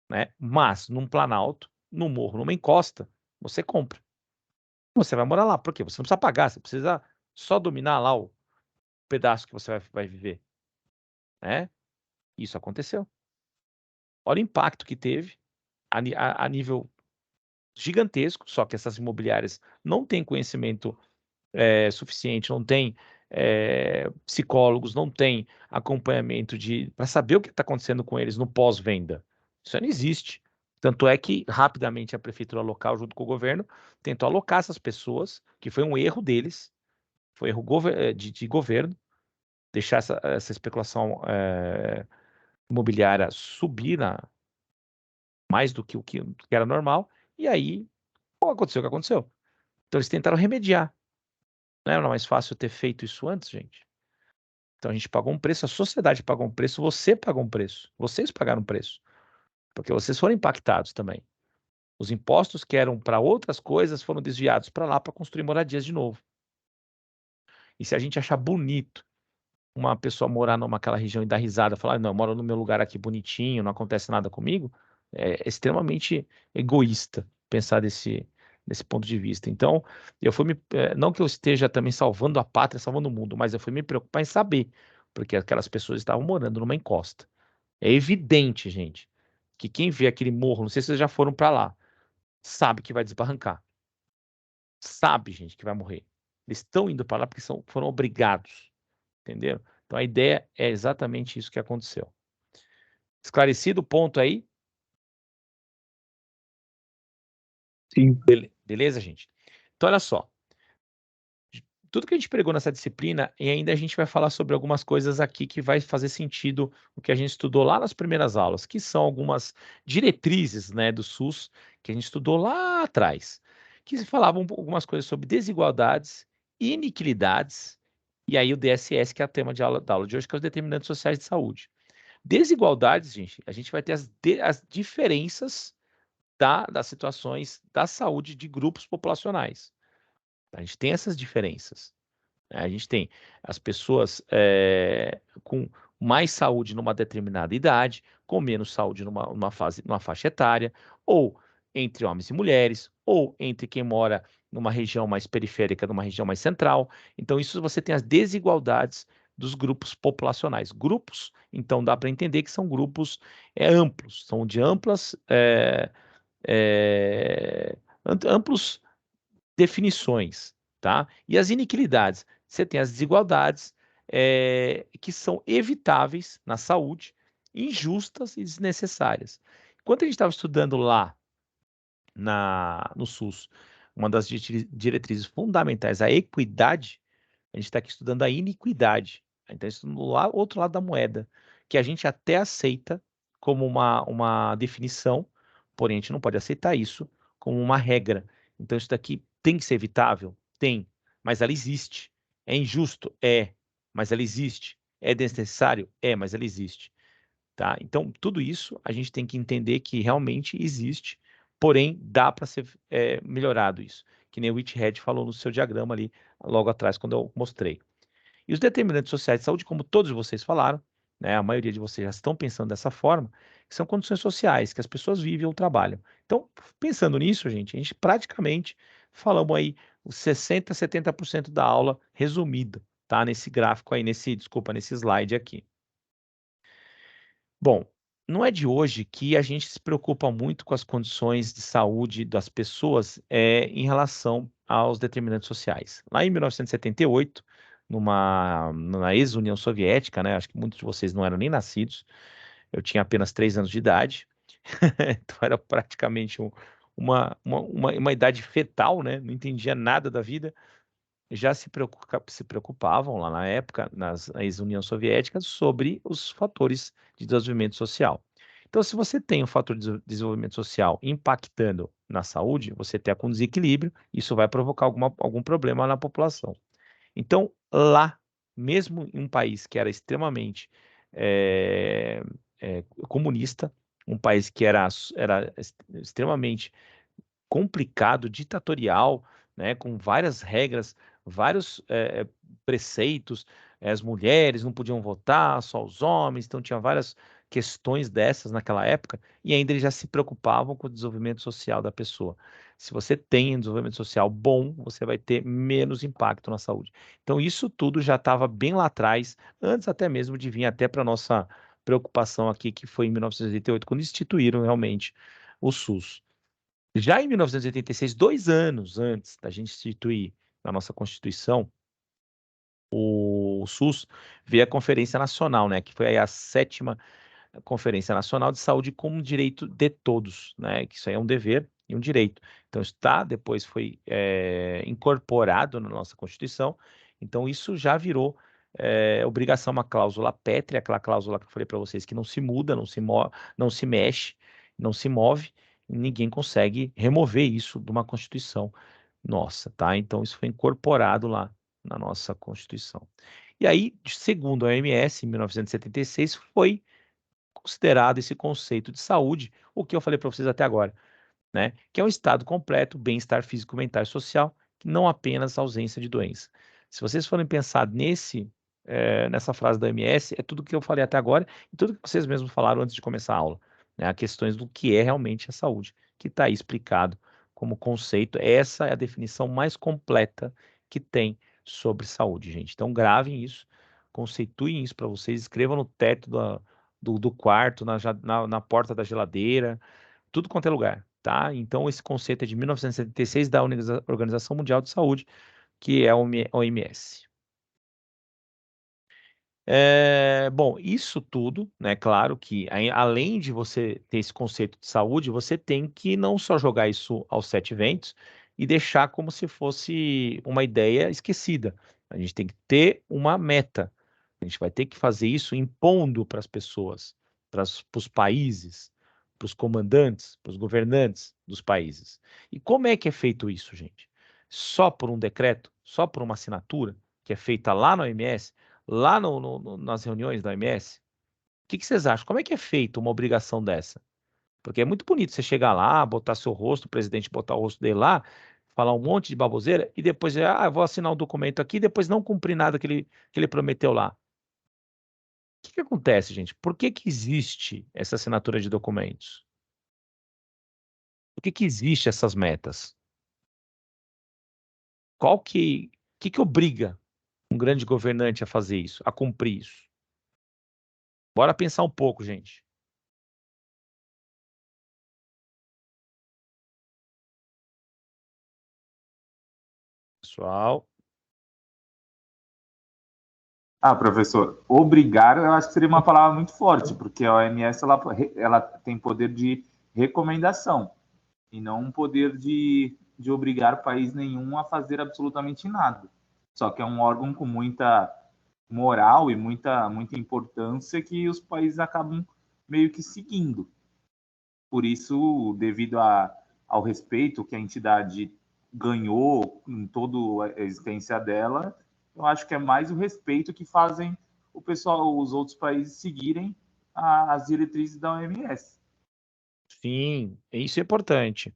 né? Mas num planalto, num morro, numa encosta, você compra. Você vai morar lá. Por quê? Você não precisa pagar, você precisa só dominar lá o pedaço que você vai viver. né? Isso aconteceu. Olha o impacto que teve a nível gigantesco, só que essas imobiliárias não têm conhecimento suficiente, não têm psicólogos, não têm acompanhamento para saber o que está acontecendo com eles no pós-venda. Isso não existe. Tanto é que, rapidamente, a prefeitura local, junto com o governo, tentou alocar essas pessoas, que foi um erro deles, foi erro de governo, deixar essa especulação imobiliária subir mais do que o que era normal, e aí aconteceu o que aconteceu. Então eles tentaram remediar. Não era mais fácil ter feito isso antes, gente? Então a gente pagou um preço, a sociedade pagou um preço, você pagou um preço, vocês pagaram um preço, porque vocês foram impactados também. Os impostos que eram para outras coisas foram desviados para lá para construir moradias de novo. E se a gente achar bonito uma pessoa morar naquela região e dar risada, falar, não, eu moro no meu lugar aqui bonitinho, não acontece nada comigo, é extremamente egoísta pensar desse ponto de vista. Então, não que eu esteja também salvando a pátria, salvando o mundo, mas eu fui me preocupar em saber, porque aquelas pessoas estavam morando numa encosta. É evidente, gente, que quem vê aquele morro, não sei se vocês já foram para lá, sabe que vai desbarrancar. Sabe, gente, que vai morrer. Eles estão indo para lá porque foram obrigados. Entendeu? Então a ideia é exatamente isso que aconteceu. Esclarecido o ponto aí? Sim. Beleza, gente? Então olha só. Tudo que a gente pregou nessa disciplina, e ainda a gente vai falar sobre algumas coisas aqui que vai fazer sentido o que a gente estudou lá nas primeiras aulas, que são algumas diretrizes, né, do SUS, que a gente estudou lá atrás, que falavam algumas coisas sobre desigualdades, iniquidades, e aí o DSS, que é o tema da aula de hoje, que é os determinantes sociais de saúde. Desigualdades, gente, a gente vai ter as diferenças das situações da saúde de grupos populacionais. A gente tem essas diferenças. Né? A gente tem as pessoas com mais saúde numa determinada idade, com menos saúde numa faixa etária, ou entre homens e mulheres, ou entre quem mora numa região mais periférica, numa região mais central. Então, isso você tem as desigualdades dos grupos populacionais. Grupos, então, dá para entender que são grupos amplos, são de amplos definições, tá? E as iniquidades, você tem as desigualdades que são evitáveis na saúde, injustas e desnecessárias. Enquanto a gente estava estudando lá no SUS, uma das diretrizes fundamentais, a equidade, a gente está aqui estudando a iniquidade. Então, isso no outro lado da moeda, que a gente até aceita como uma definição, porém a gente não pode aceitar isso como uma regra. Então, isso daqui tem que ser evitável? Tem, mas ela existe. É injusto? É, mas ela existe. É desnecessário? É, mas ela existe. Tá? Então, tudo isso a gente tem que entender que realmente existe, porém dá para ser melhorado isso, que nem o Whitehead falou no seu diagrama ali, logo atrás, quando eu mostrei. E os determinantes sociais de saúde, como todos vocês falaram, né, a maioria de vocês já estão pensando dessa forma, que são condições sociais, que as pessoas vivem ou trabalham. Então, pensando nisso, gente, a gente praticamente falamos aí os 60%, 70% da aula resumida, tá? Nesse gráfico aí, nesse slide aqui. Bom, não é de hoje que a gente se preocupa muito com as condições de saúde das pessoas em relação aos determinantes sociais. Lá em 1978, na ex-União Soviética, né, acho que muitos de vocês não eram nem nascidos, eu tinha apenas 3 anos de idade, então era praticamente uma idade fetal, né, não entendia nada da vida, já se preocupavam lá na época, na ex-União Soviética, sobre os fatores de desenvolvimento social. Então, se você tem um fator de desenvolvimento social impactando na saúde, você tem com desequilíbrio, isso vai provocar algum problema na população. Então, lá, mesmo em um país que era extremamente comunista, um país que era extremamente complicado, ditatorial, né, com várias regras, vários preceitos, as mulheres não podiam votar, só os homens, então tinha várias questões dessas naquela época, e ainda eles já se preocupavam com o desenvolvimento social da pessoa. Se você tem desenvolvimento social bom, você vai ter menos impacto na saúde. Então, isso tudo já estava bem lá atrás, antes até mesmo de vir até para a nossa preocupação aqui, que foi em 1988, quando instituíram realmente o SUS. Já em 1986, 2 anos antes da gente instituir na nossa Constituição o SUS, veio a Conferência Nacional, né, que foi aí a 7ª Conferência Nacional de Saúde como direito de todos, né, que isso aí é um dever e um direito. Então, depois foi incorporado na nossa Constituição, então isso já virou obrigação, uma cláusula pétrea, aquela cláusula que eu falei para vocês que não se muda, não se mexe, não se move, e ninguém consegue remover isso de uma Constituição nossa, tá? Então, isso foi incorporado lá na nossa Constituição. E aí, segundo a OMS, em 1976, foi considerado esse conceito de saúde, o que eu falei para vocês até agora, né? Que é um estado completo, bem-estar físico, mental e social, não apenas ausência de doença. Se vocês forem pensar nessa frase da OMS, é tudo que eu falei até agora e tudo que vocês mesmos falaram antes de começar a aula, né? Questões do que é realmente a saúde, que está aí explicado como conceito. Essa é a definição mais completa que tem sobre saúde, gente. Então, gravem isso, conceituem isso para vocês, escrevam no teto do quarto, na porta da geladeira, tudo quanto é lugar, tá? Então, esse conceito é de 1976 da Organização Mundial de Saúde, que é a OMS. Bom, isso tudo, né? Claro que além de você ter esse conceito de saúde, você tem que não só jogar isso aos 7 ventos e deixar como se fosse uma ideia esquecida. A gente tem que ter uma meta. A gente vai ter que fazer isso impondo para as pessoas, para os países, para os comandantes, para os governantes dos países. E como é que é feito isso, gente? Só por um decreto? Só por uma assinatura que é feita lá na OMS? Lá nas reuniões da OMS, o que vocês acham? Como é que é feita uma obrigação dessa? Porque é muito bonito você chegar lá, botar seu rosto, o presidente botar o rosto dele lá, falar um monte de baboseira e depois, eu vou assinar um documento aqui e depois não cumprir nada que ele prometeu lá. O que acontece, gente? Por que existe essa assinatura de documentos? Por que existe essas metas? O que obriga um grande governante a fazer isso, a cumprir isso? Bora pensar um pouco, gente. Pessoal. Professor, obrigar eu acho que seria uma palavra muito forte, porque a OMS ela tem poder de recomendação e não um poder de obrigar país nenhum a fazer absolutamente nada. Só que é um órgão com muita moral e muita importância que os países acabam meio que seguindo. Por isso, devido ao respeito que a entidade ganhou em toda a existência dela, eu acho que é mais o respeito que fazem os outros países seguirem as diretrizes da OMS. Sim, isso é importante.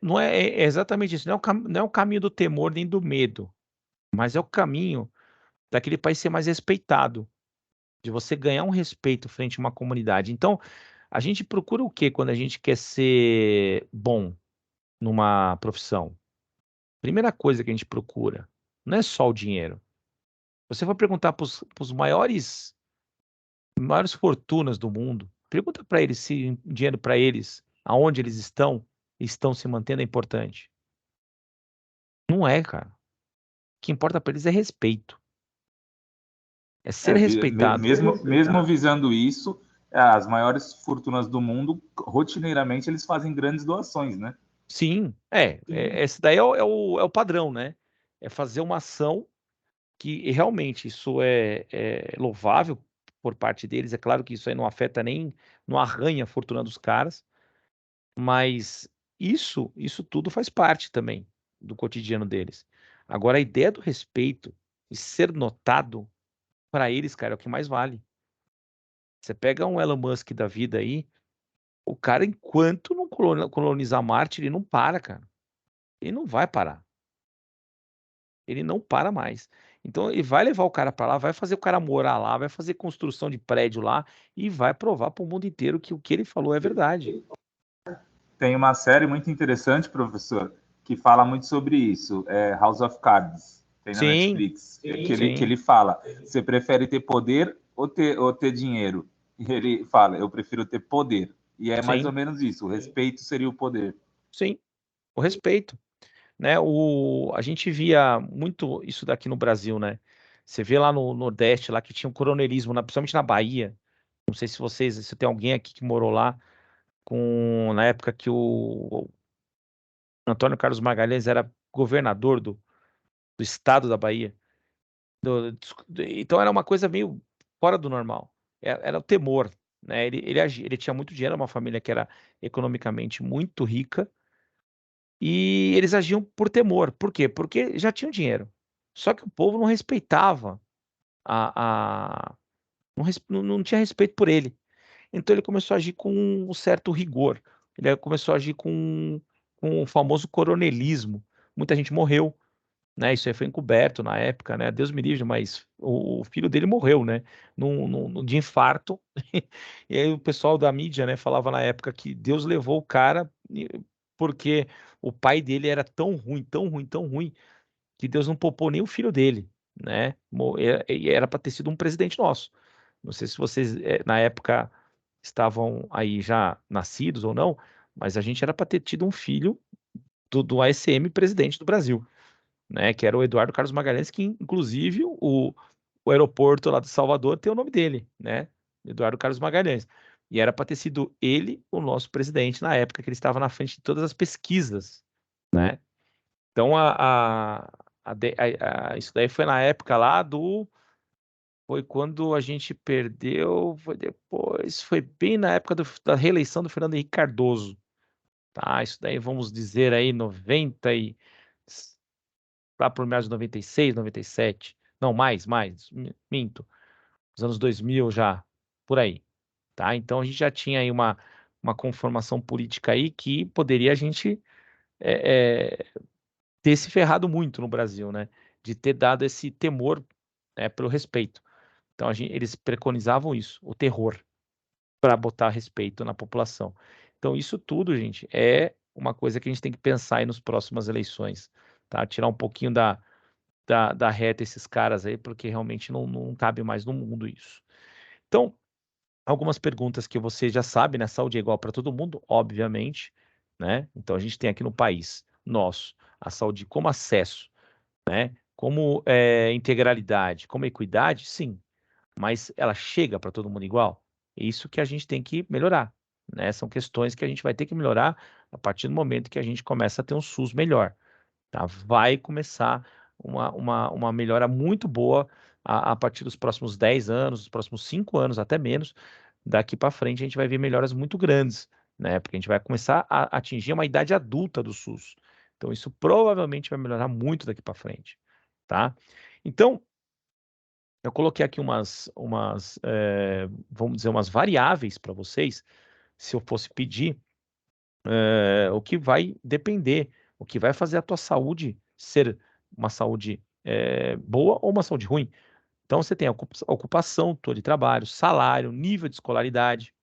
Não é exatamente isso, não é o caminho do temor nem do medo, mas é o caminho daquele país ser mais respeitado, de você ganhar um respeito frente a uma comunidade. Então, a gente procura o quê quando a gente quer ser bom numa profissão? Primeira coisa que a gente procura não é só o dinheiro. Se você for perguntar para os maiores fortunas do mundo, pergunta para eles se dinheiro para eles, aonde eles estão se mantendo é importante. Não é, cara. O que importa para eles é respeito. É ser respeitado. Mesmo visando isso, as maiores fortunas do mundo, rotineiramente, eles fazem grandes doações, né? Sim, esse daí é o padrão, né? É fazer uma ação que realmente isso é louvável por parte deles. É claro que isso aí não afeta não arranha a fortuna dos caras, mas isso tudo faz parte também do cotidiano deles. Agora, a ideia do respeito e ser notado, para eles, cara, é o que mais vale. Você pega um Elon Musk da vida aí, o cara, enquanto não colonizar Marte, ele não para, cara. Ele não vai parar. Ele não para mais. Então, ele vai levar o cara para lá, vai fazer o cara morar lá, vai fazer construção de prédio lá e vai provar para o mundo inteiro que o que ele falou é verdade. tem uma série muito interessante, professor, que fala muito sobre isso, House of Cards, tem na Sim, Netflix, que sim. ele fala, você prefere ter poder ou ter dinheiro? E ele fala, eu prefiro ter poder. E é mais Sim. ou menos isso, o respeito seria o poder. Sim, o respeito, né? A gente via muito isso daqui no Brasil, né? Você vê lá no Nordeste, lá que tinha um coronelismo, principalmente na Bahia. Não sei se tem alguém aqui que morou lá na época que o Antônio Carlos Magalhães era governador do estado da Bahia. Então era uma coisa meio fora do normal. Era o temor, né? Ele tinha muito dinheiro, uma família que era economicamente muito rica, e eles agiam por temor. Por quê? Porque já tinham dinheiro. Só que o povo não respeitava não tinha respeito por ele. Então ele começou a agir com um certo rigor. Ele começou a agir com o famoso coronelismo. Muita gente morreu, né? Isso aí foi encoberto na época, né? Deus me livre, mas o filho dele morreu, né? De infarto. E aí o pessoal da mídia, né, falava na época que Deus levou o cara porque o pai dele era tão ruim, tão ruim, tão ruim, que Deus não poupou nem o filho dele, né? E era para ter sido um presidente nosso. Não sei se vocês na época estavam aí já nascidos ou não, mas a gente era para ter tido um filho do ASM presidente do Brasil, né? Que era o Eduardo Carlos Magalhães, que inclusive o aeroporto lá de Salvador tem o nome dele, né? Eduardo Carlos Magalhães. E era para ter sido ele o nosso presidente na época que ele estava na frente de todas as pesquisas, né? Então isso daí foi na época lá foi quando a gente perdeu, foi bem na época da reeleição do Fernando Henrique Cardoso, tá? Isso daí vamos dizer aí 90 e lá por meados de 96, 97, não, mais, minto, os anos 2000 já, por aí, tá? Então a gente já tinha aí uma conformação política aí que poderia a gente ter se ferrado muito no Brasil, né? De ter dado esse temor, pelo respeito. Então eles preconizavam isso, o terror, para botar respeito na população. Então isso tudo, gente, é uma coisa que a gente tem que pensar aí nas próximas eleições, tá? Tirar um pouquinho da reta esses caras aí, porque realmente não cabe mais no mundo isso. Então, algumas perguntas que você já sabe, né? Saúde é igual para todo mundo, obviamente, né? Então a gente tem aqui no país nosso a saúde como acesso, né? Como integralidade, como equidade, sim, mas ela chega para todo mundo igual? É isso que a gente tem que melhorar, né? São questões que a gente vai ter que melhorar a partir do momento que a gente começa a ter um SUS melhor, tá? Vai começar uma melhora muito boa a partir dos próximos 10 anos, dos próximos 5 anos, até menos. Daqui para frente a gente vai ver melhoras muito grandes, né? Porque a gente vai começar a atingir uma idade adulta do SUS. Então isso provavelmente vai melhorar muito daqui para frente, tá? Então, eu coloquei aqui vamos dizer, umas variáveis para vocês, se eu fosse pedir, o que vai depender, o que vai fazer a tua saúde ser uma saúde boa ou uma saúde ruim. Então, você tem a ocupação, tua de trabalho, salário, nível de escolaridade,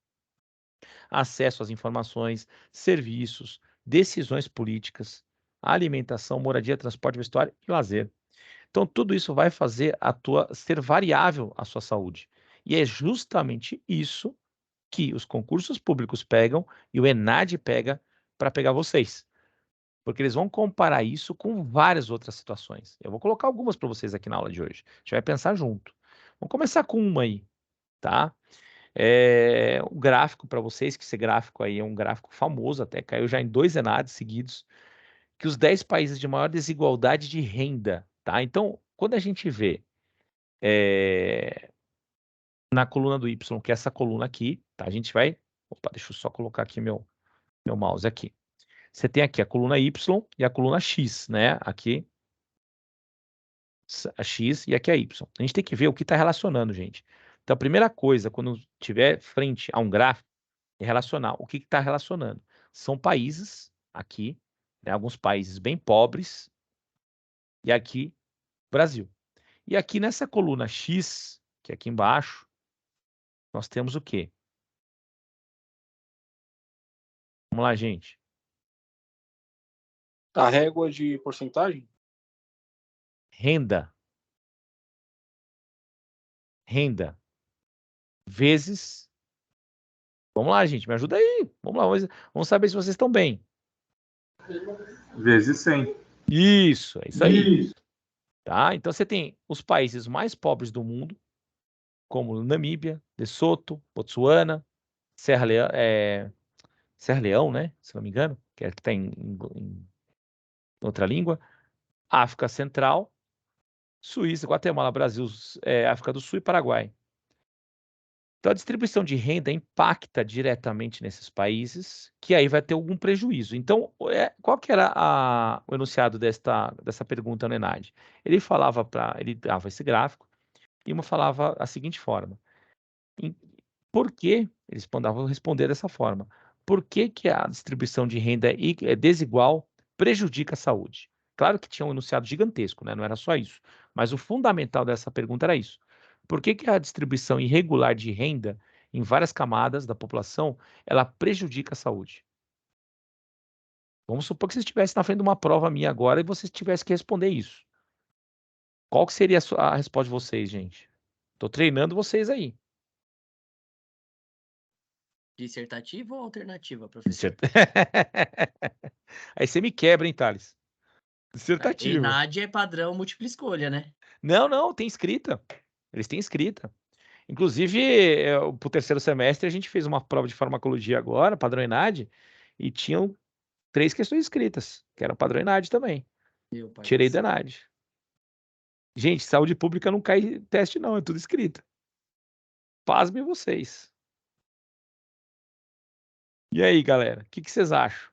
acesso às informações, serviços, decisões políticas, alimentação, moradia, transporte, vestuário e lazer. Então, tudo isso vai fazer ser variável a sua saúde. E é justamente isso que os concursos públicos pegam e o ENAD pega para pegar vocês. Porque eles vão comparar isso com várias outras situações. Eu vou colocar algumas para vocês aqui na aula de hoje. A gente vai pensar junto. Vamos começar com uma aí, tá? O gráfico para vocês, que esse gráfico aí é um gráfico famoso, até caiu já em 2 ENADs seguidos, que os 10 países de maior desigualdade de renda, tá? Então, quando a gente vê na coluna do Y, que é essa coluna aqui, tá? A gente vai... Opa, deixa eu só colocar aqui meu mouse aqui. Você tem aqui a coluna Y e a coluna X, né? Aqui a X e aqui a Y. A gente tem que ver o que está relacionando, gente. Então, a primeira coisa, quando tiver frente a um gráfico, é relacionar. O que está relacionando? São países, aqui, né? Alguns países bem pobres, e aqui, Brasil. E aqui nessa coluna X, que é aqui embaixo, nós temos o quê? Vamos lá, gente. A régua de porcentagem? Renda. Renda. Vezes. Vamos lá, gente, me ajuda aí. Vamos lá, vamos saber se vocês estão bem. Vezes 100. Isso, é isso aí. Tá? Então você tem os países mais pobres do mundo, como Namíbia, Lesoto, Botsuana, Serra Leão, né? Se não me engano, que está em outra língua, África Central, Suíça, Guatemala, Brasil, África do Sul e Paraguai. Então, a distribuição de renda impacta diretamente nesses países, que aí vai ter algum prejuízo. Então, qual que era o enunciado dessa pergunta no ENAD? Ele dava esse gráfico e falava a seguinte forma: por que, eles mandavam responder dessa forma, por que a distribuição de renda é desigual prejudica a saúde? Claro que tinha um enunciado gigantesco, né? Não era só isso, mas o fundamental dessa pergunta era isso. Por que a distribuição irregular de renda em várias camadas da população, ela prejudica a saúde? Vamos supor que você estivesse na frente de uma prova minha agora e você tivesse que responder isso. Qual que seria a resposta de vocês, gente? Estou treinando vocês aí. Dissertativa ou alternativa, professor? Aí você me quebra, hein, Thales? Dissertativa. ENAD é padrão múltipla escolha, né? Não, tem escrita. Eles têm escrita. Inclusive, para o terceiro semestre, a gente fez uma prova de farmacologia agora, padrão ENAD, e tinham 3 questões escritas, que era padrão ENAD também. Tirei do ENAD. Gente, saúde pública não cai teste, não, é tudo escrita. Pasmem vocês. E aí, galera, o que vocês acham?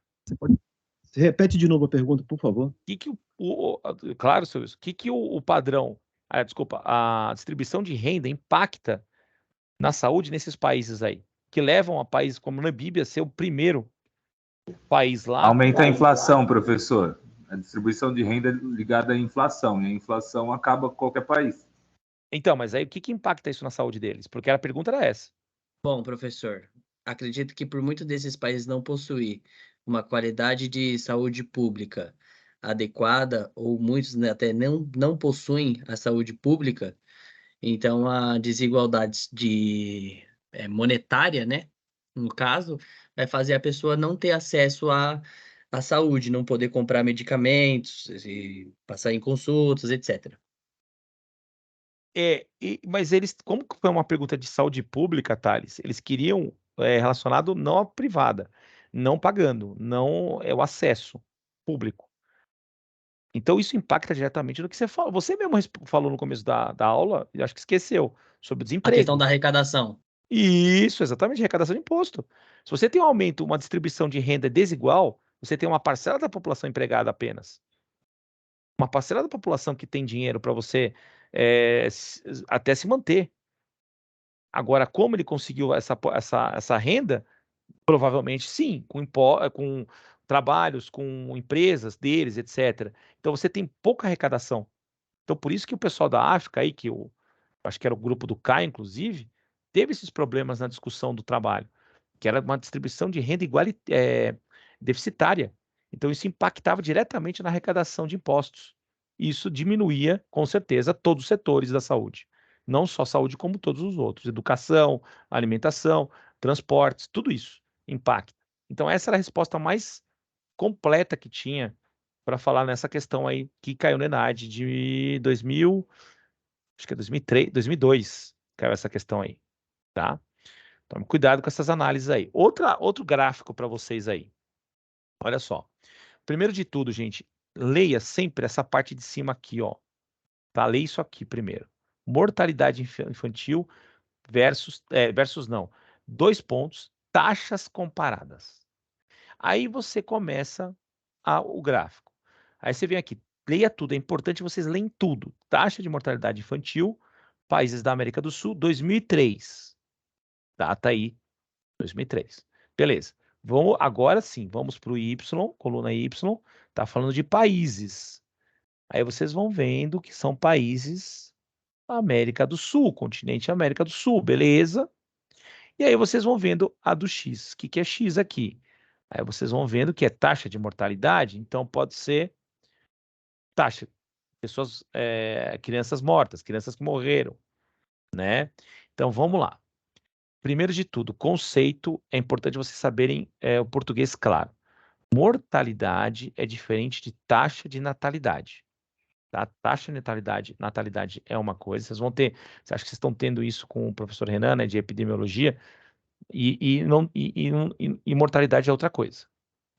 Você repete de novo a pergunta, por favor. Claro, seu Wilson. O que o padrão, desculpa, a distribuição de renda impacta na saúde nesses países aí, que levam a países como Namíbia a ser o primeiro país lá. Aumenta a inflação, professor. A distribuição de renda é ligada à inflação, e a inflação acaba com qualquer país. Então, mas aí o que impacta isso na saúde deles? Porque a pergunta era essa. Bom, professor, acredito que por muitos desses países não possuir uma qualidade de saúde pública adequada, ou muitos até não possuem a saúde pública, então a desigualdade monetária, né, no caso, vai fazer a pessoa não ter acesso à saúde, não poder comprar medicamentos, e passar em consultas, etc. Mas eles, como foi uma pergunta de saúde pública, Thales, eles queriam relacionado não à privada, não pagando, não é o acesso público. Então, isso impacta diretamente no que você fala. Você mesmo falou no começo da aula, e acho que esqueceu, sobre o A desemprego. questão da arrecadação. Isso, exatamente, arrecadação de imposto. Se você tem um aumento, uma distribuição de renda desigual, você tem uma parcela da população empregada apenas. Uma parcela da população que tem dinheiro para você até se manter. Agora, como ele conseguiu essa renda? Provavelmente sim, com trabalhos, com empresas deles, etc. Então você tem pouca arrecadação. Então por isso que o pessoal da África aí, que eu acho que era o grupo do CAI, inclusive, teve esses problemas na discussão do trabalho, que era uma distribuição de renda deficitária. Então isso impactava diretamente na arrecadação de impostos. Isso diminuía, com certeza, todos os setores da saúde. Não só saúde, como todos os outros. Educação, alimentação, transportes, tudo isso impacta. Então essa era a resposta mais completa que tinha para falar nessa questão aí que caiu no ENAD de 2000, acho que é 2003, 2002, caiu essa questão aí, tá? Tome cuidado com essas análises aí. Outro gráfico para vocês aí. Olha só. Primeiro de tudo, gente, leia sempre essa parte de cima aqui, ó. Tá? Leia isso aqui primeiro. Mortalidade infantil versus não. 2 pontos, taxas comparadas. Aí você começa o gráfico. Aí você vem aqui, leia tudo. É importante vocês leem tudo. Taxa de mortalidade infantil, países da América do Sul, 2003. Data aí, 2003. Beleza. Agora sim, vamos para o Y, coluna Y. Tá falando de países. Aí vocês vão vendo que são países da América do Sul, continente América do Sul, beleza? E aí vocês vão vendo a do X. O que é X aqui? Aí vocês vão vendo que é taxa de mortalidade, então pode ser taxa, pessoas, crianças mortas, crianças que morreram, né? Então vamos lá. Primeiro de tudo, conceito, é importante vocês saberem o português claro. Mortalidade é diferente de taxa de natalidade. Tá? Taxa de natalidade é uma coisa. Vocês vão ter, acho que vocês estão tendo isso com o professor Renan, né, de epidemiologia, e mortalidade é outra coisa.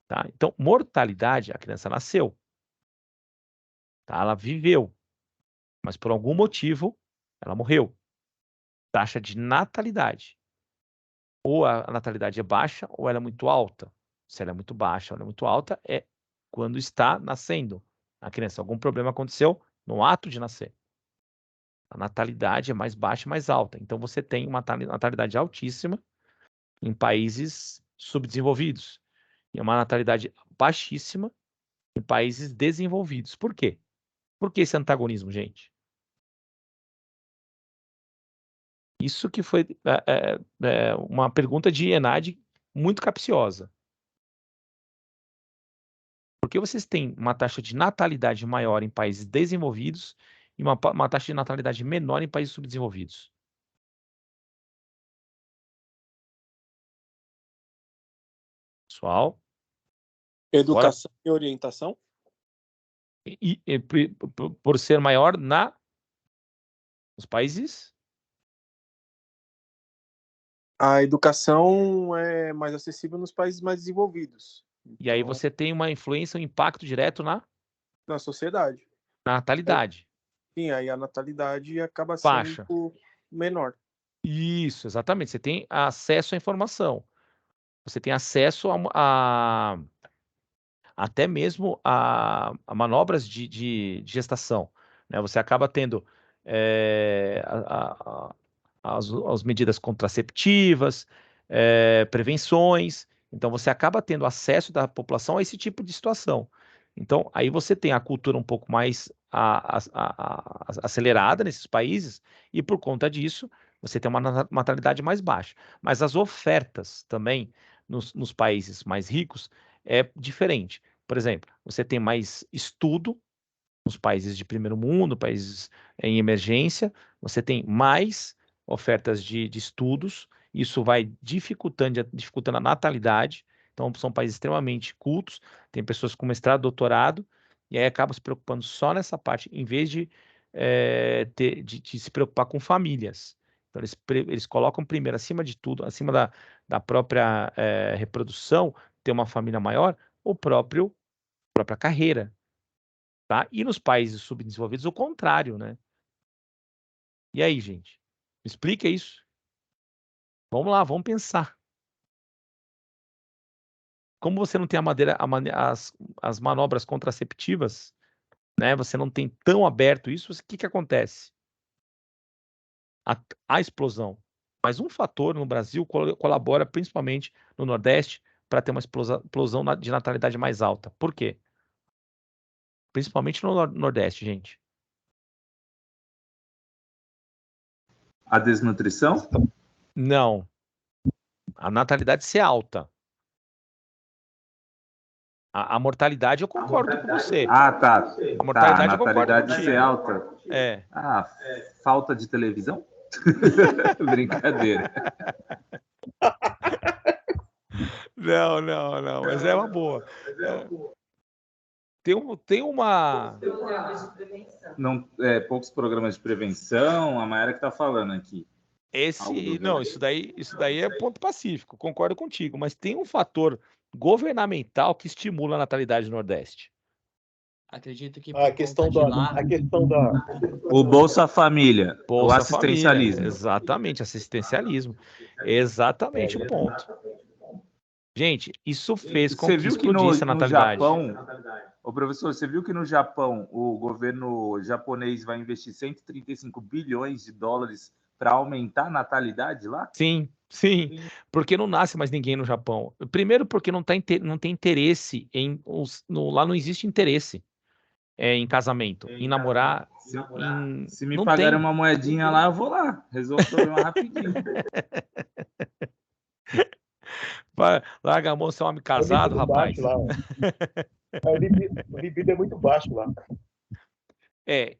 Tá? Então, mortalidade, a criança nasceu, tá? Ela viveu, mas por algum motivo ela morreu. Taxa de natalidade. Ou a natalidade é baixa ou ela é muito alta. Se ela é muito baixa ou ela é muito alta, é quando está nascendo a criança. Algum problema aconteceu no ato de nascer. A natalidade é mais baixa e mais alta. Então, você tem uma natalidade altíssima em países subdesenvolvidos e uma natalidade baixíssima em países desenvolvidos. Por quê? Por que esse antagonismo, gente? Isso que foi uma pergunta de Enad muito capciosa. Por que vocês têm uma taxa de natalidade maior em países desenvolvidos e uma taxa de natalidade menor em países subdesenvolvidos? Pessoal? Educação e orientação? Por ser maior nos países? A educação é mais acessível nos países mais desenvolvidos. E aí você tem uma influência, um impacto direto na sociedade. Na natalidade. Sim, aí a natalidade acaba Baixa. sendo menor. Isso, exatamente. Você tem acesso à informação. Você tem acesso até mesmo a manobras de gestação, né? Você acaba tendo as medidas contraceptivas, prevenções. Então, você acaba tendo acesso da população a esse tipo de situação. Então, aí você tem a cultura um pouco mais acelerada nesses países e, por conta disso, você tem uma natalidade mais baixa. Mas as ofertas também nos países mais ricos é diferente. Por exemplo, você tem mais estudo nos países de primeiro mundo, países em emergência, você tem mais ofertas de estudos, isso vai dificultando a natalidade. Então, são países extremamente cultos, tem pessoas com mestrado, doutorado, e aí acabam se preocupando só nessa parte, em vez de se preocupar com famílias. Então, eles colocam primeiro, acima de tudo, acima da própria reprodução, ter uma família maior, a própria carreira. Tá? E nos países subdesenvolvidos, o contrário, né? E aí, gente? Me explica isso. Vamos lá, vamos pensar. Como você não tem as manobras contraceptivas, né? Você não tem tão aberto isso, o que acontece? A explosão. Mas um fator no Brasil colabora, principalmente no Nordeste, para ter uma explosão de natalidade mais alta. Por quê? Principalmente no Nordeste, gente. A desnutrição? Não. A natalidade ser alta. A mortalidade eu concordo com você. Ah, tá. A mortalidade eu concordo contigo. Ser alta. É. Falta de televisão? Brincadeira. Não, mas é uma boa. Tem uma... Não, poucos programas de prevenção, a Mayara que está falando aqui. Isso daí é ponto pacífico, concordo contigo, mas tem um fator governamental que estimula a natalidade no Nordeste. Acredito que a questão da o Bolsa Família, o assistencialismo. Família, exatamente, assistencialismo. Exatamente o ponto. Gente, isso fez com que explodisse a natalidade. Ô, professor, você viu que no Japão o governo japonês vai investir 135 bilhões de dólares para aumentar a natalidade lá? Sim, porque não nasce mais ninguém no Japão. Primeiro porque não tem interesse lá não existe interesse em casamento, em namorar. Se me pagarem uma moedinha lá, eu vou lá. Resolvo o problema rapidinho. Larga a mão, você é um homem O casado, líbido rapaz. baixo lá. O libido é muito baixo lá.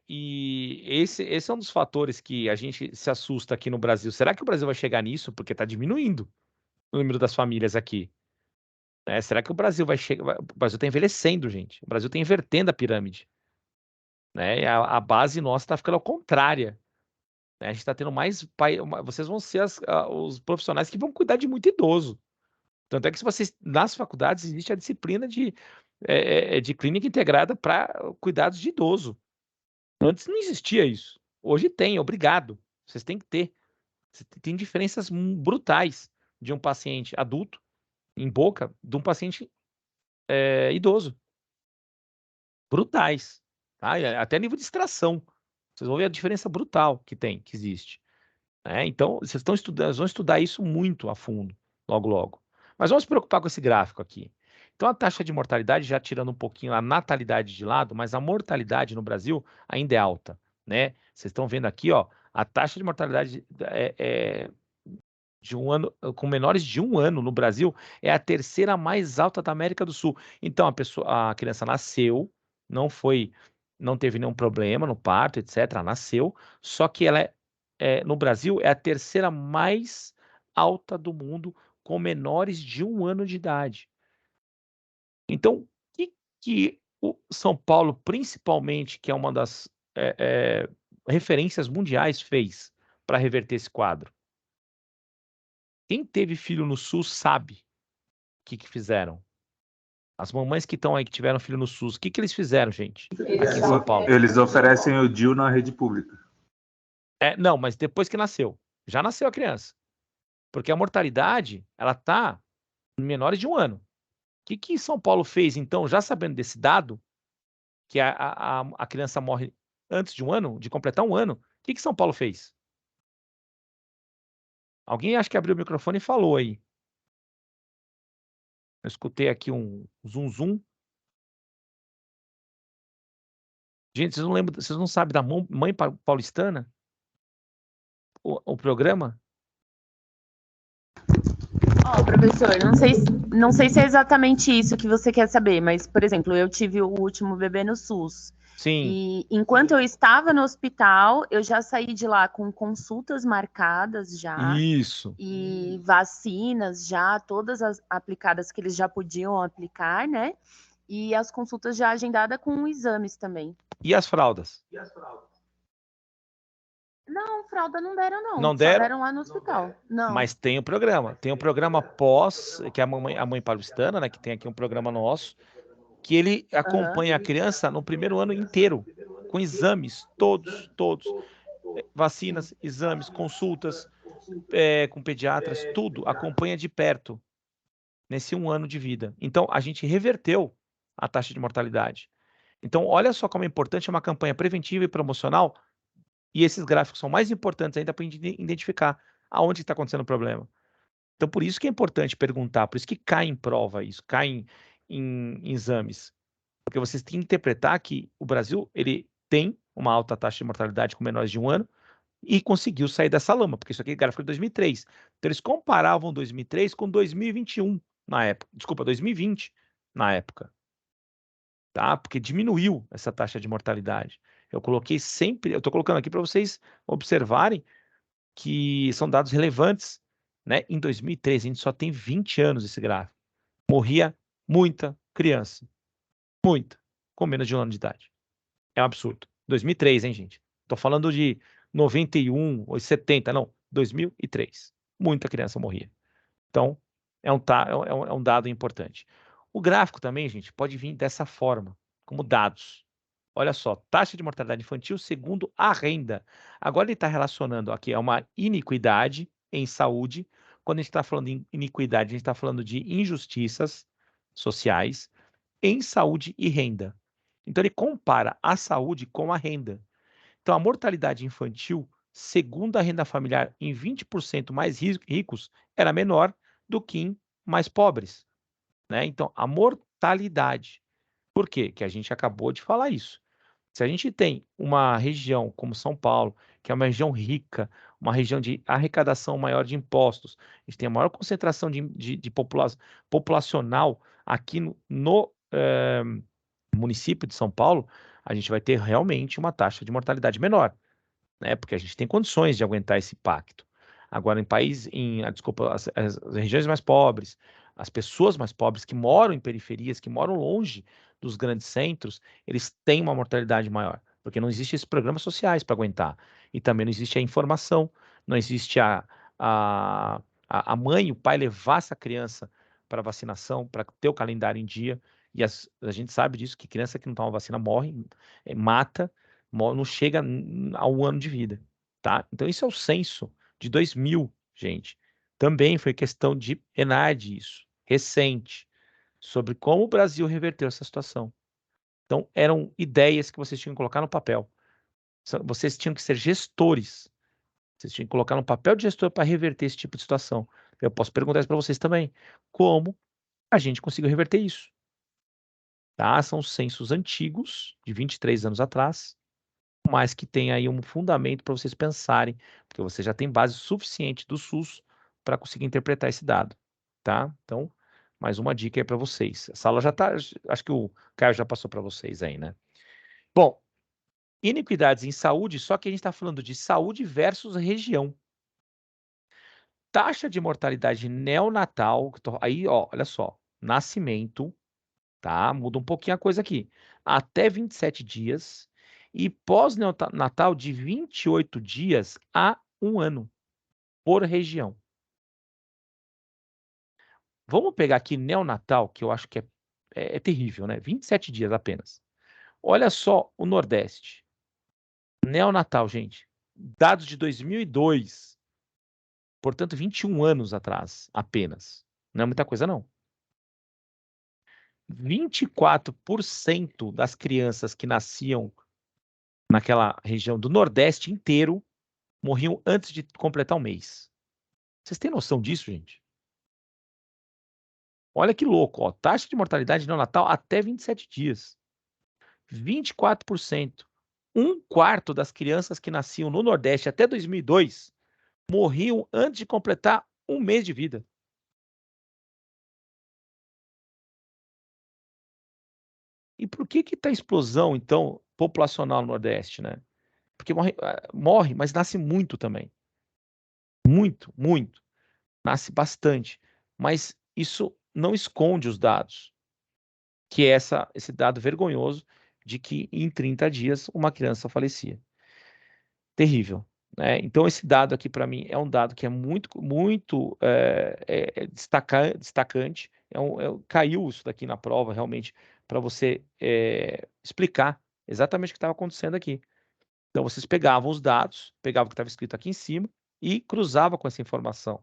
E esse é um dos fatores que a gente se assusta aqui no Brasil. Será que o Brasil vai chegar nisso? Porque está diminuindo o número das famílias aqui. Né? Será que o Brasil vai chegar? O Brasil está envelhecendo, gente. O Brasil está invertendo a pirâmide. Né? E a base nossa está ficando ao contrária. Né? A gente está tendo mais vocês vão ser os profissionais que vão cuidar de muito idoso. Tanto é que se vocês, nas faculdades, existe a disciplina de clínica integrada para cuidados de idoso. Antes não existia isso. Hoje tem, obrigado. Vocês têm que ter. Tem diferenças brutais de um paciente adulto em boca de um paciente idoso. Brutais. Tá? Até nível de extração. Vocês vão ver a diferença brutal que existe. Né? Então, vocês vão estudar isso muito a fundo, logo, logo. Mas vamos se preocupar com esse gráfico aqui. Então, a taxa de mortalidade, já tirando um pouquinho a natalidade de lado, mas a mortalidade no Brasil ainda é alta. Né? Vocês estão vendo aqui, ó, a taxa de mortalidade de um ano, com menores de 1 ano no Brasil, é a terceira mais alta da América do Sul. Então, a criança nasceu, não teve nenhum problema no parto, etc. Ela nasceu, só que ela no Brasil é a terceira mais alta do mundo com menores de 1 ano de idade. Então, o que o São Paulo, principalmente, que é uma das referências mundiais, fez para reverter esse quadro? Quem teve filho no SUS sabe o que fizeram. As mamães que estão aí, que tiveram filho no SUS, o que eles fizeram, gente? Aqui em São Paulo. Eles oferecem o DIU na rede pública. Não, mas depois que nasceu. Já nasceu a criança. Porque a mortalidade, ela está em menores de 1 ano. O que São Paulo fez, então, já sabendo desse dado, que a criança morre antes de 1 ano, de completar 1 ano, o que São Paulo fez? Alguém acho que abriu o microfone e falou aí. Eu escutei aqui um zum. Gente, vocês não lembram, vocês não sabem da Mãe Paulistana? O programa? Professor, não sei se é exatamente isso que você quer saber, mas, por exemplo, eu tive o último bebê no SUS. Sim. E enquanto eu estava no hospital, eu já saí de lá com consultas marcadas já. Isso. E vacinas já, todas as aplicadas que eles já podiam aplicar, né? E as consultas já agendadas com exames também. E as fraldas? Não, fralda não deram, não. Não deram? Só deram lá no hospital. Não. Mas tem o programa. Tem o programa pós, que é a Mãe Paulistana, né? Que tem aqui um programa nosso, que ele acompanha a criança no primeiro ano inteiro, com exames, todos. Vacinas, exames, consultas com pediatras, tudo. Acompanha de perto nesse 1 ano de vida. Então, a gente reverteu a taxa de mortalidade. Então, olha só como é importante uma campanha preventiva e promocional. E esses gráficos são mais importantes ainda para a gente identificar aonde está acontecendo o problema. Então, por isso que é importante perguntar, por isso que cai em prova isso, cai em exames. Porque vocês têm que interpretar que o Brasil ele tem uma alta taxa de mortalidade com menores de 1 ano e conseguiu sair dessa lama, porque isso aqui é gráfico de 2003. Então, eles comparavam 2003 com 2021 na época. Desculpa, 2020 na época. Tá? Porque diminuiu essa taxa de mortalidade. Eu estou colocando aqui para vocês observarem que são dados relevantes, né? Em 2013, a gente só tem 20 anos esse gráfico. Morria muita criança. Muita. Com menos de 1 ano de idade. É um absurdo. 2003, hein, gente? Estou falando de 91 ou 70, não. 2003. Muita criança morria. Então, é um dado importante. O gráfico também, gente, pode vir dessa forma, como dados. Olha só, taxa de mortalidade infantil segundo a renda. Agora ele está relacionando aqui a uma iniquidade em saúde. Quando a gente está falando em iniquidade, a gente está falando de injustiças sociais em saúde e renda. Então ele compara a saúde com a renda. Então a mortalidade infantil, segundo a renda familiar, em 20% mais ricos, era menor do que em mais pobres. Né? Então a mortalidade. Por quê? Que a gente acabou de falar isso. Se a gente tem uma região como São Paulo, que é uma região rica, uma região de arrecadação maior de impostos, a gente tem a maior concentração de populacional aqui no município de São Paulo, a gente vai ter realmente uma taxa de mortalidade menor, né? Porque a gente tem condições de aguentar esse impacto. Agora, as regiões mais pobres, as pessoas mais pobres que moram em periferias, que moram longe dos grandes centros, eles têm uma mortalidade maior, porque não existem esses programas sociais para aguentar. E também não existe a informação, não existe a mãe, o pai levar essa criança para vacinação, para ter o calendário em dia. E a gente sabe disso, que criança que não toma vacina morre, mata, não chega a 1 ano de vida, tá? Então, isso é o censo de 2000, gente. Também foi questão de ENAD, isso, recente, sobre como o Brasil reverteu essa situação. Então, eram ideias que vocês tinham que colocar no papel. Vocês tinham que ser gestores. Vocês tinham que colocar no papel de gestor para reverter esse tipo de situação. Eu posso perguntar isso para vocês também. Como a gente conseguiu reverter isso? Tá? São censos antigos, de 23 anos atrás, mas que tem aí um fundamento para vocês pensarem, porque você já tem base suficiente do SUS para conseguir interpretar esse dado, tá? Então, mais uma dica aí para vocês. A sala já está, acho que o Caio já passou para vocês aí, né? Bom, iniquidades em saúde, só que a gente está falando de saúde versus região. Taxa de mortalidade neonatal, aí, ó, olha só, nascimento, tá? Muda um pouquinho a coisa aqui. Até 27 dias e pós-natal de 28 dias a 1 ano por região. Vamos pegar aqui neonatal, que eu acho que é terrível, né? 27 dias apenas. Olha só o Nordeste. Neonatal, gente. Dados de 2002. Portanto, 21 anos atrás apenas. Não é muita coisa, não. 24% das crianças que nasciam naquela região do Nordeste inteiro morriam antes de completar um mês. Vocês têm noção disso, gente? Olha que louco, ó. Taxa de mortalidade neonatal até 27 dias. 24%. 1/4 das crianças que nasciam no Nordeste até 2002 morriam antes de completar um mês de vida. E por que está a explosão, então, populacional no Nordeste, né? Porque morre, mas nasce muito também. Muito, muito. Nasce bastante. Mas isso não esconde os dados, que é esse dado vergonhoso de que em 30 dias uma criança falecia. Terrível, né? Então esse dado aqui para mim é um dado que é muito, muito destacante. Caiu isso daqui na prova realmente para você explicar exatamente o que estava acontecendo aqui. Então vocês pegavam os dados, pegavam o que estava escrito aqui em cima e cruzava com essa informação,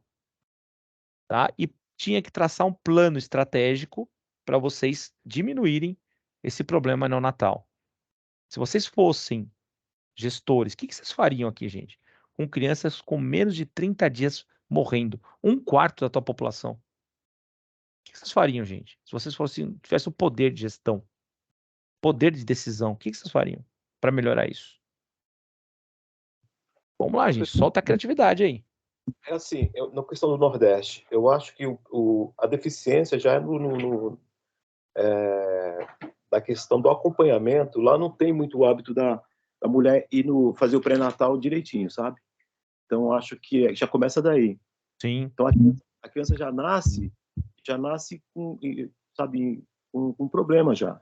tá? E tinha que traçar um plano estratégico para vocês diminuírem esse problema neonatal. Se vocês fossem gestores, o que vocês fariam aqui, gente? Com crianças com menos de 30 dias morrendo, 1/4 da tua população. O que vocês fariam, gente? Se vocês tivessem o poder de gestão, poder de decisão, o que vocês fariam para melhorar isso? Vamos lá, gente, solta a criatividade aí. É assim, na questão do Nordeste, eu acho que a deficiência já é da questão do acompanhamento. Lá não tem muito o hábito da mulher ir fazer o pré-natal direitinho, sabe? Então, acho que já começa daí. Sim. Então, a criança já nasce com, sabe, com problema já.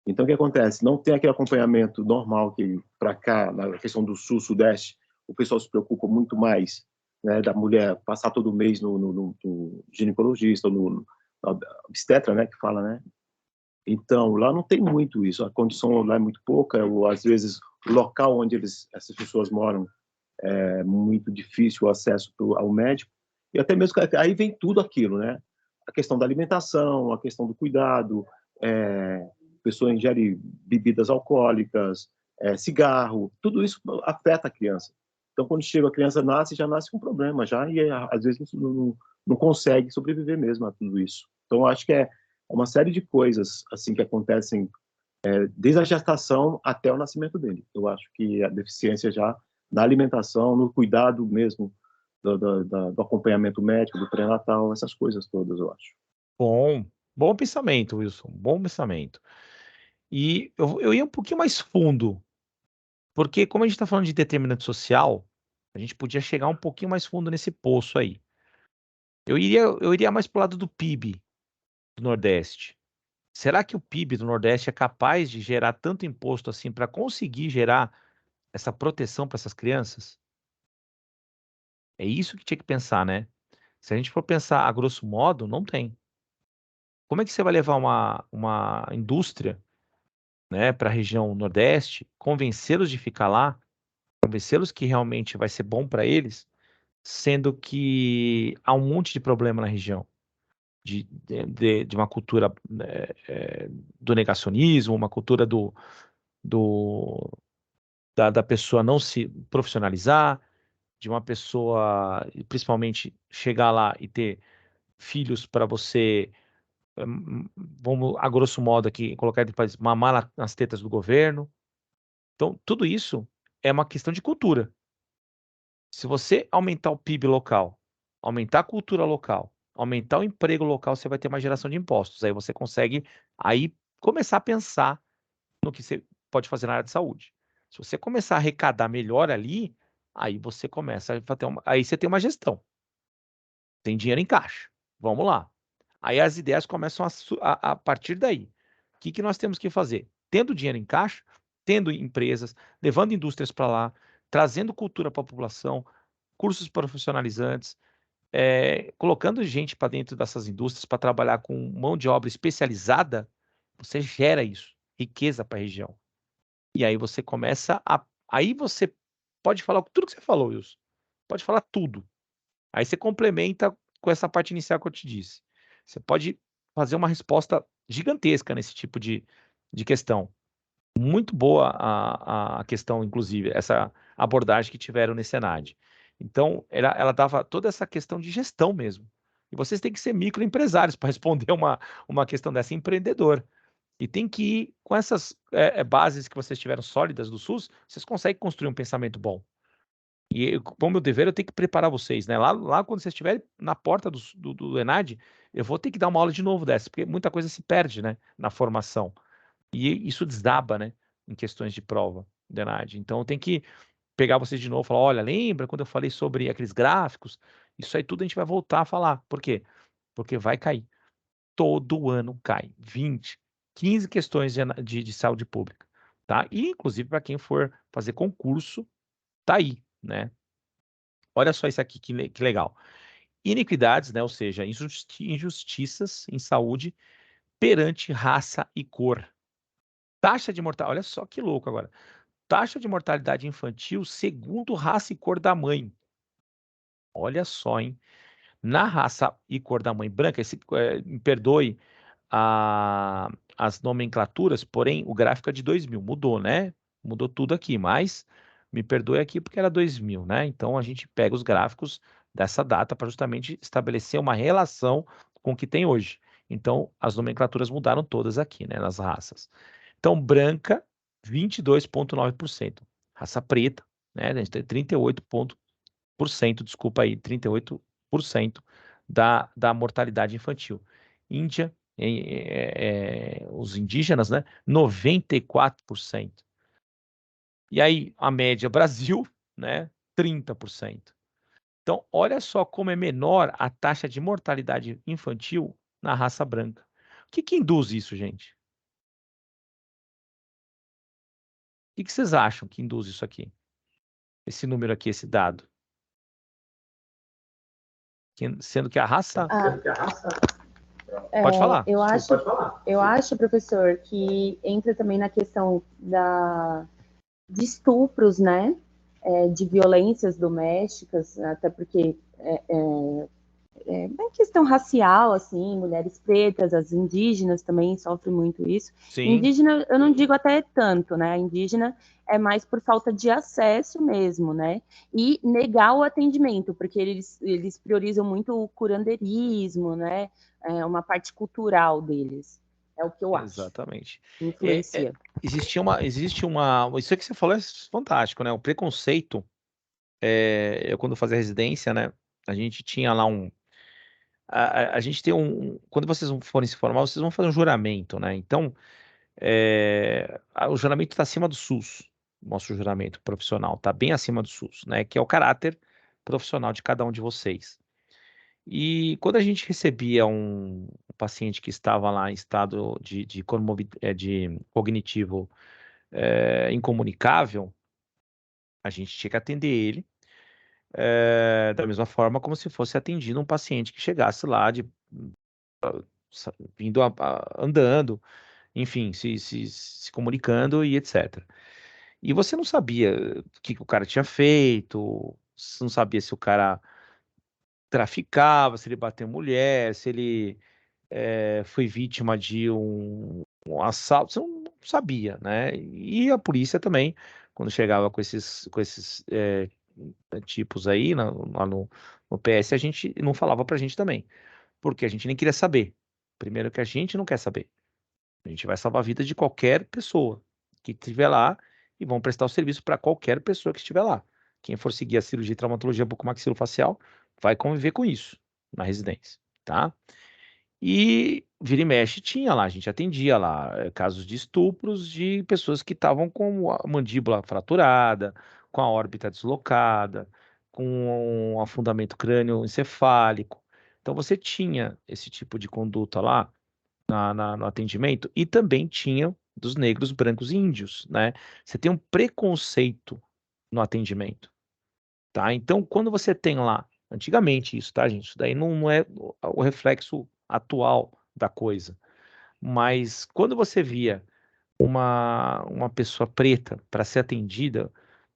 Então, o que acontece? Não tem aquele acompanhamento normal que, para cá, na questão do Sul, Sudeste, o pessoal se preocupa muito mais, né, da mulher passar todo mês no ginecologista, no obstetra, né, que fala, né? Então, lá não tem muito isso. A condição lá é muito pouca, ou às vezes o local onde essas pessoas moram é muito difícil o acesso ao médico. E até mesmo aí vem tudo aquilo, né? A questão da alimentação, a questão do cuidado, a pessoa ingere bebidas alcoólicas, cigarro, tudo isso afeta a criança. Então, quando chega a criança já nasce com problema, e às vezes não consegue sobreviver mesmo a tudo isso. Então, acho que é uma série de coisas assim que acontecem desde a gestação até o nascimento dele. Eu acho que a deficiência já na alimentação, no cuidado mesmo do acompanhamento médico, do pré-natal, essas coisas todas, eu acho. Bom pensamento, Wilson, bom pensamento. E eu ia um pouquinho mais fundo, porque como a gente está falando de determinante social, a gente podia chegar um pouquinho mais fundo nesse poço aí. Eu iria mais para o lado do PIB do Nordeste. Será que o PIB do Nordeste é capaz de gerar tanto imposto assim para conseguir gerar essa proteção para essas crianças? É isso que tinha que pensar, né? Se a gente for pensar a grosso modo, não tem. Como é que você vai levar uma indústria, né, para a região Nordeste, convencê-los de ficar lá, convencê-los que realmente vai ser bom para eles, sendo que há um monte de problema na região, de uma cultura do negacionismo, uma cultura da pessoa não se profissionalizar, de uma pessoa, principalmente, chegar lá e ter filhos para você, vamos, a grosso modo aqui, colocar ele para mamar nas tetas do governo. Então, tudo isso é uma questão de cultura. Se você aumentar o PIB local, aumentar a cultura local, aumentar o emprego local, você vai ter uma geração de impostos. Aí você consegue começar a pensar no que você pode fazer na área de saúde. Se você começar a arrecadar melhor ali, aí você começa a ter aí você tem uma gestão. Tem dinheiro em caixa. Vamos lá. Aí as ideias começam a partir daí. O que nós temos que fazer? Tendo dinheiro em caixa, tendo empresas, levando indústrias para lá, trazendo cultura para a população, cursos profissionalizantes, colocando gente para dentro dessas indústrias para trabalhar com mão de obra especializada, você gera isso, riqueza para a região. E aí você começa Aí você pode falar tudo que você falou, Wilson. Pode falar tudo. Aí você complementa com essa parte inicial que eu te disse. Você pode fazer uma resposta gigantesca nesse tipo de questão. Muito boa a questão, inclusive, essa abordagem que tiveram nesse Senad. Então, ela dava toda essa questão de gestão mesmo. E vocês têm que ser microempresários para responder uma questão dessa, empreendedor. E tem que ir com essas bases que vocês tiveram sólidas do SUS, vocês conseguem construir um pensamento bom. E como meu dever, eu tenho que preparar vocês, né? Lá quando vocês estiverem na porta do ENAD, eu vou ter que dar uma aula de novo dessa, porque muita coisa se perde, né, na formação. E isso desaba, né, em questões de prova do ENAD. Então eu tenho que pegar vocês de novo e falar, olha, lembra quando eu falei sobre aqueles gráficos? Isso aí tudo a gente vai voltar a falar. Por quê? Porque vai cair. Todo ano cai. 20, 15 questões de saúde pública, tá? E, inclusive, para quem for fazer concurso, tá aí, né? Olha só isso aqui, que legal. Iniquidades, né? Ou seja, injustiças em saúde perante raça e cor. Taxa de mortalidade, olha só que louco agora. Taxa de mortalidade infantil segundo raça e cor da mãe. Olha só, hein? Na raça e cor da mãe branca, me perdoe as nomenclaturas, porém o gráfico é de 2000, mudou, né? Mudou tudo aqui, mas me perdoe aqui porque era 2000, né? Então a gente pega os gráficos dessa data para justamente estabelecer uma relação com o que tem hoje. Então as nomenclaturas mudaram todas aqui, né? Nas raças. Então branca, 22,9%. Raça preta, né? A gente tem 38%, desculpa aí, 38% da mortalidade infantil. Índia, os indígenas, né? 94%. E aí, a média Brasil, né? 30%. Então, olha só como é menor a taxa de mortalidade infantil na raça branca. O que induz isso, gente? O que vocês acham que induz isso aqui? Esse número aqui, esse dado. Sendo que a raça... Pode falar. Eu acho, professor, que entra também na questão de estupros, né? De violências domésticas, até porque é questão racial, assim, mulheres pretas, as indígenas também sofrem muito isso. Sim. Indígena, eu não digo até tanto, né? Indígena é mais por falta de acesso mesmo, né? E negar o atendimento, porque eles priorizam muito o curandeirismo, né? É uma parte cultural deles. É o que eu acho. Exatamente. Influencia. Existe uma. Isso aí que você falou é fantástico, né? O preconceito. Eu, quando fazia residência, né? A gente tinha lá um. A gente tem um. Quando vocês forem se formar, vocês vão fazer um juramento, né? Então, o juramento está acima do SUS. Nosso juramento profissional está bem acima do SUS, né? Que é o caráter profissional de cada um de vocês. E quando a gente recebia um paciente que estava lá em estado de cognitivo incomunicável, a gente tinha que atender ele da mesma forma como se fosse atendido um paciente que chegasse lá vindo andando, enfim, se comunicando e etc. E você não sabia o que o cara tinha feito, você não sabia se o cara traficava, se ele bateu mulher, se ele foi vítima de um assalto, você não sabia, né? E a polícia também, quando chegava com esses tipos aí lá no PS, a gente não falava pra gente também, porque a gente nem queria saber. Primeiro que a gente não quer saber. A gente vai salvar a vida de qualquer pessoa que estiver lá e vão prestar o serviço para qualquer pessoa que estiver lá. Quem for seguir a cirurgia de traumatologia bucomaxilofacial vai conviver com isso na residência, tá? E vira e mexe tinha lá, a gente atendia lá casos de estupros de pessoas que estavam com a mandíbula fraturada, com a órbita deslocada, com um afundamento crânioencefálico. Então você tinha esse tipo de conduta lá no atendimento e também tinha dos negros, brancos e índios, né? Você tem um preconceito no atendimento, tá? Então quando você tem lá, antigamente isso, tá, gente? Isso daí não é o reflexo atual da coisa. Mas quando você via uma pessoa preta para ser atendida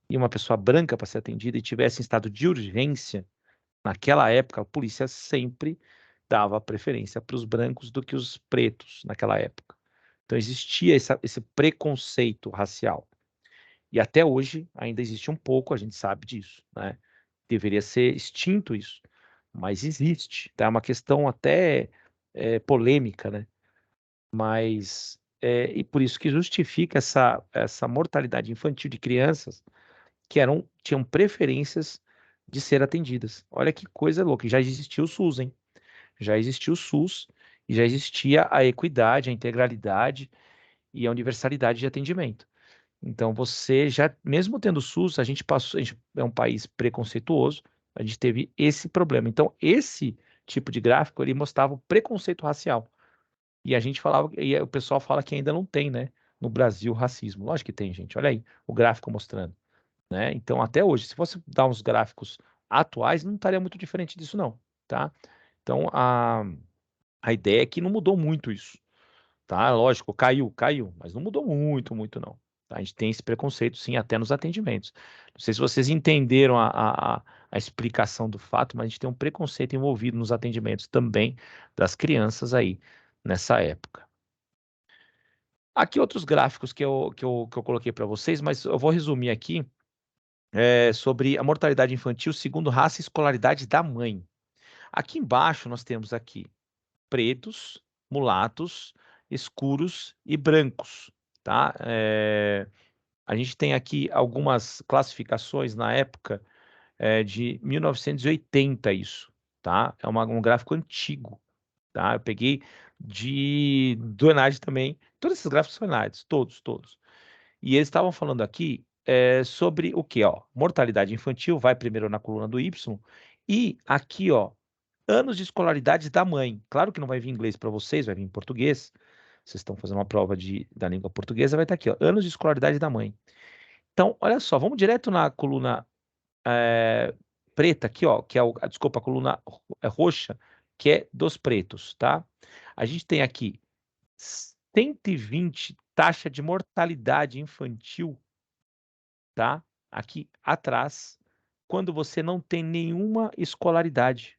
e uma pessoa branca para ser atendida e tivesse em estado de urgência, naquela época a polícia sempre dava preferência para os brancos do que os pretos naquela época. Então existia esse preconceito racial. E até hoje ainda existe um pouco, a gente sabe disso, né? Deveria ser extinto isso, mas existe, tá? É uma questão até polêmica, né? Mas e por isso que justifica essa mortalidade infantil de crianças que tinham preferências de ser atendidas. Olha que coisa louca, já existia o SUS, hein? Já existia o SUS e já existia a equidade, a integralidade e a universalidade de atendimento. Então, você já, mesmo tendo o SUS, a gente é um país preconceituoso, a gente teve esse problema. Então, esse tipo de gráfico, ele mostrava o preconceito racial. E a gente falava, e o pessoal fala que ainda não tem, né, no Brasil, racismo. Lógico que tem, gente. Olha aí, o gráfico mostrando, né? Então, até hoje, se fosse dar uns gráficos atuais, não estaria muito diferente disso, não, tá? Então, a ideia é que não mudou muito isso, tá? Lógico, caiu, mas não mudou muito, muito não. Tá? A gente tem esse preconceito, sim, até nos atendimentos. Não sei se vocês entenderam a explicação do fato, mas a gente tem um preconceito envolvido nos atendimentos também das crianças aí, nessa época. Aqui outros gráficos que eu coloquei para vocês, mas eu vou resumir aqui sobre a mortalidade infantil segundo raça e escolaridade da mãe. Aqui embaixo nós temos aqui pretos, mulatos, escuros e brancos, tá? A gente tem aqui algumas classificações na época de 1980 isso, tá? É um gráfico antigo, tá? Eu peguei do ENAD também, todos esses gráficos são ENADs, todos. E eles estavam falando aqui sobre o quê, ó? Mortalidade infantil, vai primeiro na coluna do Y, e aqui, ó, anos de escolaridade da mãe. Claro que não vai vir em inglês para vocês, vai vir em português. Vocês estão fazendo uma prova da língua portuguesa, vai estar aqui, ó, anos de escolaridade da mãe. Então, olha só, vamos direto na coluna preta aqui, ó, que é desculpa, a coluna roxa, que é dos pretos, tá? A gente tem aqui 120 taxa de mortalidade infantil, tá? Aqui atrás, quando você não tem nenhuma escolaridade.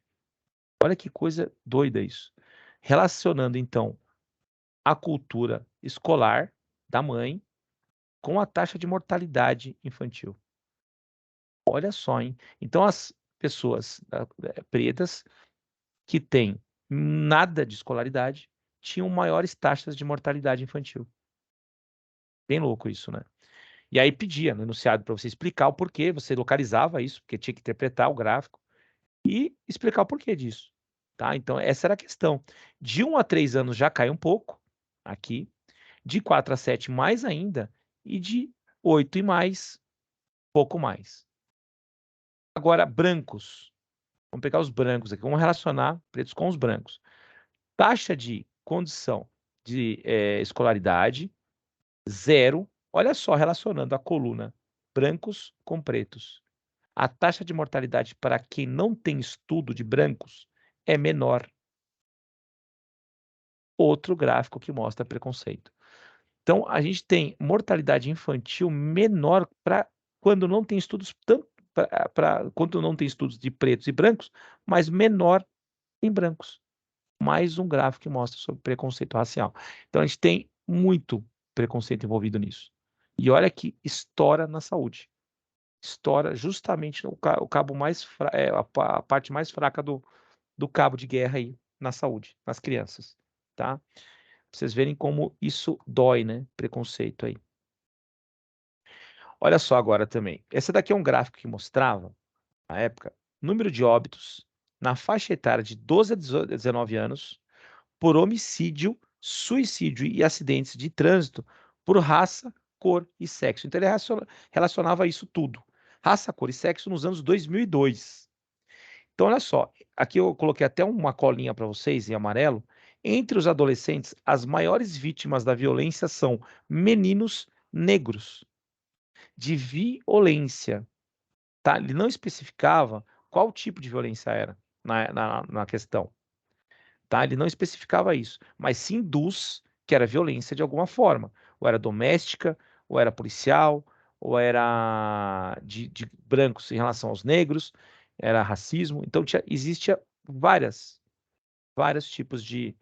Olha que coisa doida isso. Relacionando, então, a cultura escolar da mãe com a taxa de mortalidade infantil. Olha só, hein? Então, as pessoas pretas que têm nada de escolaridade tinham maiores taxas de mortalidade infantil. Bem louco isso, né? E aí pedia no enunciado para você explicar o porquê, você localizava isso, porque tinha que interpretar o gráfico e explicar o porquê disso, tá? Então, essa era a questão. De 1 a 3 anos já cai um pouco, aqui. De 4 a 7 mais ainda, e de 8 e mais, pouco mais. Agora, brancos. Vamos pegar os brancos aqui, vamos relacionar pretos com os brancos. Taxa de condição de escolaridade, 0. Olha só, relacionando a coluna brancos com pretos. A taxa de mortalidade para quem não tem estudo de brancos é menor. Outro gráfico que mostra preconceito. Então, a gente tem mortalidade infantil menor para quando não tem estudos, tanto quando não tem estudos de pretos e brancos, mas menor em brancos. Mais um gráfico que mostra sobre preconceito racial. Então, a gente tem muito preconceito envolvido nisso. E olha que estoura na saúde. Estoura justamente o cabo mais a parte mais fraca do cabo de guerra aí na saúde, nas crianças, tá? Pra vocês verem como isso dói, né? Preconceito aí. Olha só agora também. Esse daqui é um gráfico que mostrava, na época, número de óbitos na faixa etária de 12 a 19 anos por homicídio, suicídio e acidentes de trânsito por raça, cor e sexo. Então ele relacionava isso tudo. Raça, cor e sexo nos anos 2002. Então olha só, aqui eu coloquei até uma colinha para vocês em amarelo. Entre os adolescentes, as maiores vítimas da violência são meninos negros de violência, tá? Ele não especificava qual tipo de violência era na questão, tá? Ele não especificava isso, mas se induz que era violência de alguma forma, ou era doméstica, ou era policial, ou era de brancos em relação aos negros, era racismo. Então existia vários tipos de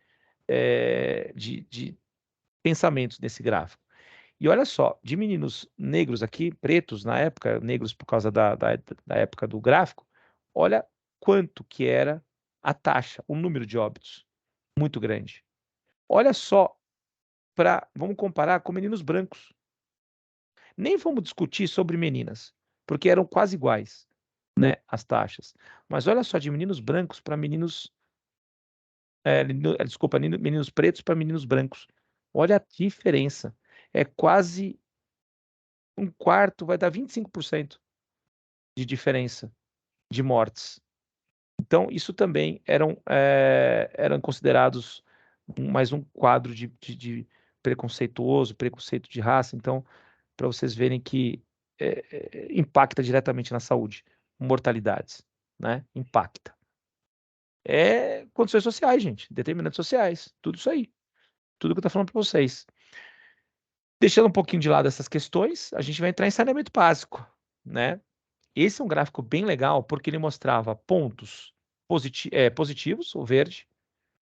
pensamentos nesse gráfico. E olha só, de meninos negros aqui, pretos na época, negros por causa da época do gráfico, olha quanto que era a taxa, o número de óbitos, muito grande. Olha só, vamos comparar com meninos brancos. Nem vamos discutir sobre meninas, porque eram quase iguais, né, as taxas. Mas olha só, de meninos brancos para meninos, meninos pretos para meninos brancos. Olha a diferença. É quase um quarto, vai dar 25% de diferença de mortes. Então, isso também eram considerados mais um quadro de preconceituoso, preconceito de raça. Então, para vocês verem que impacta diretamente na saúde, mortalidades, né? Impacta. Condições sociais, gente, determinantes sociais, tudo isso aí. Tudo que eu estou falando para vocês. Deixando um pouquinho de lado essas questões, a gente vai entrar em saneamento básico, né? Esse é um gráfico bem legal porque ele mostrava pontos positivos, o verde,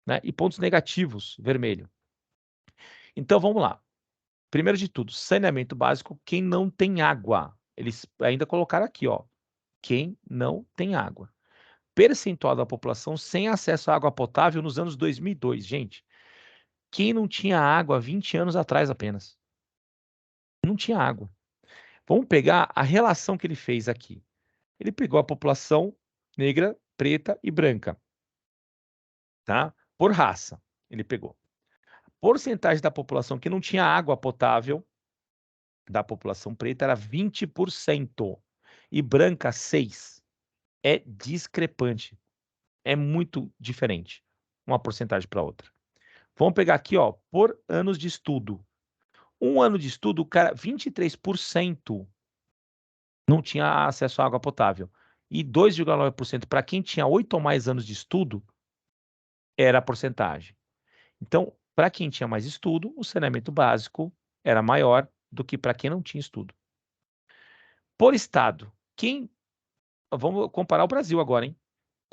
né? E pontos negativos, vermelho. Então vamos lá. Primeiro de tudo, saneamento básico, quem não tem água. Eles ainda colocaram aqui, ó, quem não tem água. Percentual da população sem acesso à água potável nos anos 2002. Gente, quem não tinha água há 20 anos atrás apenas? Não tinha água. Vamos pegar a relação que ele fez aqui. Ele pegou a população negra, preta e branca, tá? Por raça, ele pegou. A porcentagem da população que não tinha água potável da população preta era 20% e branca 6%. É discrepante. É muito diferente uma porcentagem para outra. Vamos pegar aqui, ó, por anos de estudo. Um ano de estudo, o cara, 23% não tinha acesso à água potável. E 2,9% para quem tinha 8 ou mais anos de estudo, era a porcentagem. Então, para quem tinha mais estudo, o saneamento básico era maior do que para quem não tinha estudo. Por estado, vamos comparar o Brasil agora, hein?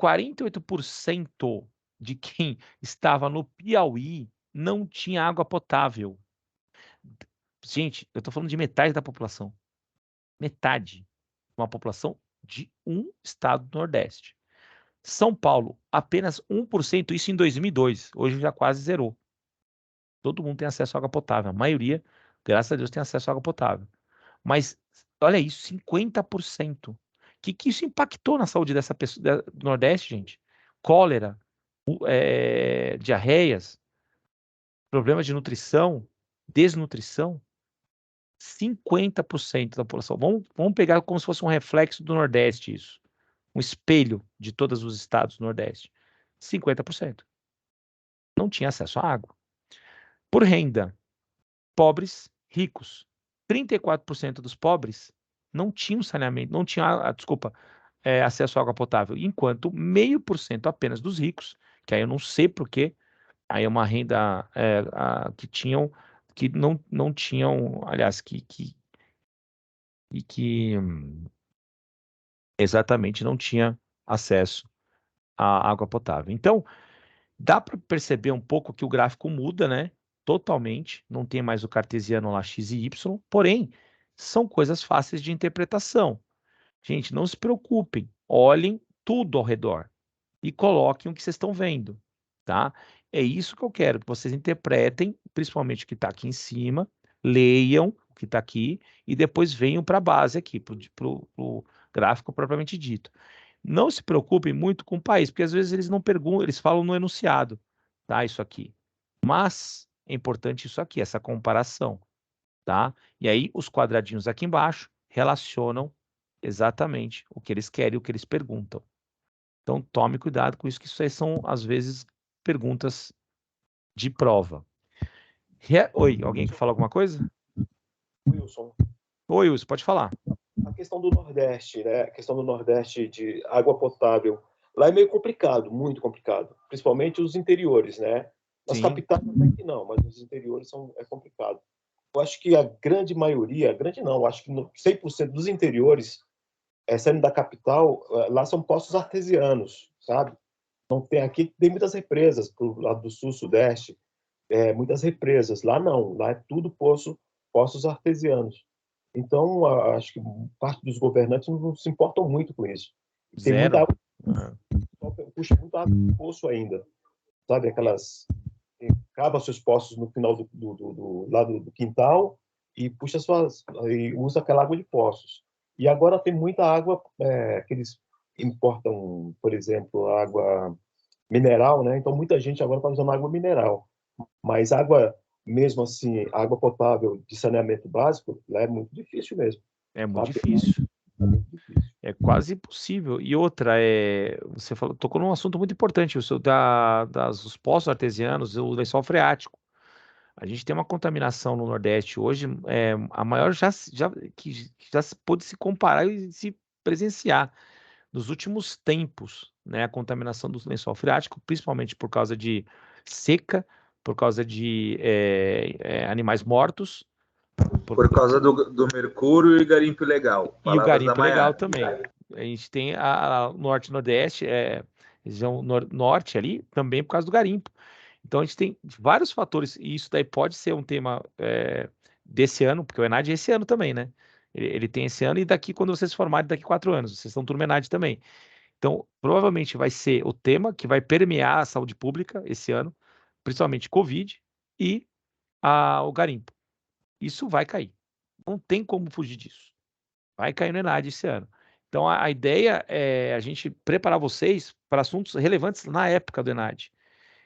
48% de quem estava no Piauí não tinha água potável. Gente, eu estou falando de metade da população. Metade. Uma população de um estado do Nordeste. São Paulo, apenas 1%, isso em 2002. Hoje já quase zerou. Todo mundo tem acesso à água potável. A maioria, graças a Deus, tem acesso à água potável. Mas, olha isso, 50%. O que isso impactou na saúde dessa pessoa do Nordeste, gente? Cólera, diarreias, problemas de nutrição, desnutrição. 50% da população. Vamos pegar como se fosse um reflexo do Nordeste isso. Um espelho de todos os estados do Nordeste. 50%. Não tinha acesso à água. Por renda, pobres, ricos. 34% dos pobres não tinham saneamento, não tinham, acesso à água potável, enquanto 0,5% apenas dos ricos, que aí eu não sei por quê, aí é uma renda que não tinham, aliás, que exatamente não tinha acesso à água potável. Então, dá para perceber um pouco que o gráfico muda, né? Totalmente, não tem mais o cartesiano lá x e y, porém, são coisas fáceis de interpretação. Gente, não se preocupem, olhem tudo ao redor e coloquem o que vocês estão vendo, tá? É isso que eu quero, que vocês interpretem, principalmente o que está aqui em cima, leiam o que está aqui e depois venham para a base aqui, para o gráfico propriamente dito. Não se preocupem muito com o país, porque às vezes eles não perguntam, eles falam no enunciado, tá? Isso aqui. Mas é importante isso aqui, essa comparação, tá? E aí os quadradinhos aqui embaixo relacionam exatamente o que eles querem, o que eles perguntam. Então tome cuidado com isso, que isso aí são às vezes perguntas de prova. Oi, alguém quer falar alguma coisa? Wilson, Oi, Wilson, pode falar. a questão do Nordeste, né? A questão do Nordeste de água potável. Lá é meio complicado, muito complicado. Principalmente os interiores, né? Nas Sim. capitais até que não, mas os interiores é complicado. Eu acho que a grande maioria, grande não, acho que 100% dos interiores, saindo da capital, lá são poços artesianos, sabe? Não tem aqui, tem muitas represas pro lado do sul, sudeste, muitas represas. Lá não, lá é tudo poços artesianos. Então, acho que parte dos governantes não se importam muito com isso. Tem Zero. muita água, puxa muito água do poço ainda, sabe? Aquelas cava seus poços no final do lado do quintal e e usa aquela água de poços. E agora tem muita água que eles importam, por exemplo, água mineral, né? Então muita gente agora está usando água mineral, mas água mesmo assim, água potável de saneamento básico, lá é muito difícil mesmo. É muito difícil. É quase impossível. E outra, você tocou num assunto muito importante, dos poços artesianos, o lençol freático. A gente tem uma contaminação no Nordeste hoje, a maior que já pôde se comparar e se presenciar nos últimos tempos, né? A contaminação do lençol freático, principalmente por causa de seca, por causa de animais mortos. Por causa do mercúrio e garimpo ilegal. E o garimpo ilegal também. A gente tem a norte e nordeste, região norte ali, também por causa do garimpo. Então a gente tem vários fatores, e isso daí pode ser um tema desse ano, porque o ENAD é esse ano também, né? Ele tem esse ano, e daqui, quando vocês se formarem, daqui 4 anos, vocês estão turma ENAD também. Então, provavelmente vai ser o tema que vai permear a saúde pública esse ano, principalmente Covid e o garimpo. Isso vai cair. Não tem como fugir disso. Vai cair no ENAD esse ano. Então, a ideia é a gente preparar vocês para assuntos relevantes na época do ENAD.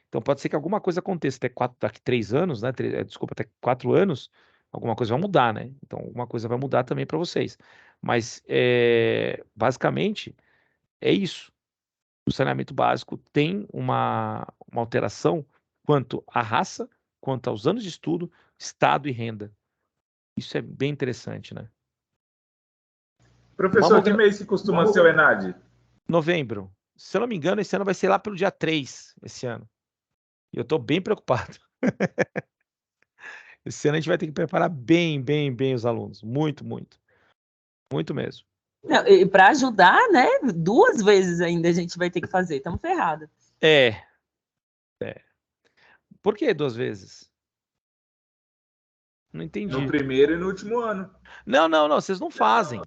Então, pode ser que alguma coisa aconteça daqui 3 anos, né? Até 4 anos, alguma coisa vai mudar, né? Então, alguma coisa vai mudar também para vocês. Mas, basicamente, é isso. O saneamento básico tem uma alteração quanto à raça, quanto aos anos de estudo, estado e renda. Isso é bem interessante, né? Professor, que mês que costuma ser o ENAD? Novembro. Se eu não me engano, esse ano vai ser lá pelo dia 3, esse ano. E eu estou bem preocupado. Esse ano a gente vai ter que preparar bem, bem, bem os alunos. Muito, muito. Muito mesmo. E para ajudar, né? 2 vezes ainda a gente vai ter que fazer. Estamos ferrados. Por que 2 vezes? Não entendi. No primeiro e no último ano. Não. Vocês não fazem.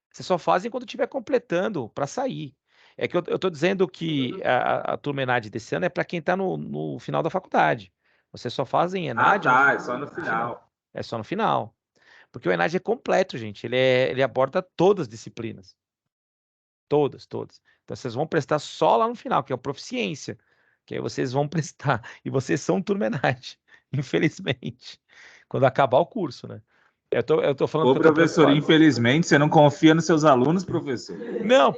Vocês só fazem quando estiver completando para sair. É que eu estou dizendo que a turma ENAD desse ano é para quem está no final da faculdade. Vocês só fazem Ah, ENAD tá, é só no final. É só no final. Porque o ENAD é completo, gente. Ele aborda todas as disciplinas. Todas, todas. Então, vocês vão prestar só lá no final, que é o proficiência. Que aí vocês vão prestar. E vocês são turma ENAD, infelizmente. Quando acabar o curso, né? Eu tô falando Ô, que eu tô professor, preocupado. infelizmente, você não confia nos seus alunos, professor? Não,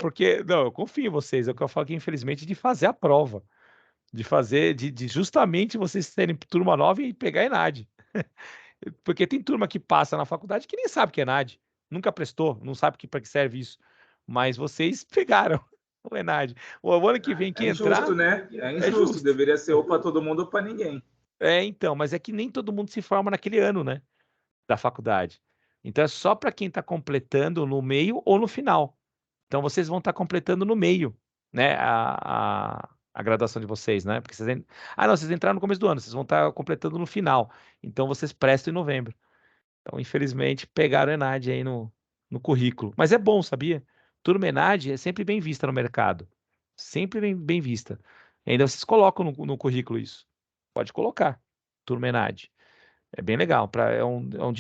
eu confio em vocês. É o que eu falo que, infelizmente, de fazer a prova. De fazer, de justamente vocês terem turma nova e pegar ENAD. Porque tem turma que passa na faculdade que nem sabe o que é ENAD, nunca prestou, não sabe para que serve isso. Mas vocês pegaram o ENAD. O ano que vem que É entrar. injusto, né? É É injusto. justo. Deveria ser ou para todo mundo ou para ninguém. Então, mas é que nem todo mundo se forma naquele ano, né? Da faculdade. Então é só para quem está completando no meio ou no final. Então vocês vão estar completando no meio, né? A graduação de vocês, né? Porque vocês entraram no começo do ano, vocês vão estar completando no final. Então vocês prestam em novembro. Então, infelizmente, pegaram o ENAD aí no currículo. Mas é bom, sabia? Turma ENAD é sempre bem vista no mercado. Sempre bem vista. E ainda vocês colocam no currículo isso. Pode colocar. Turma ENAD. É bem legal. É um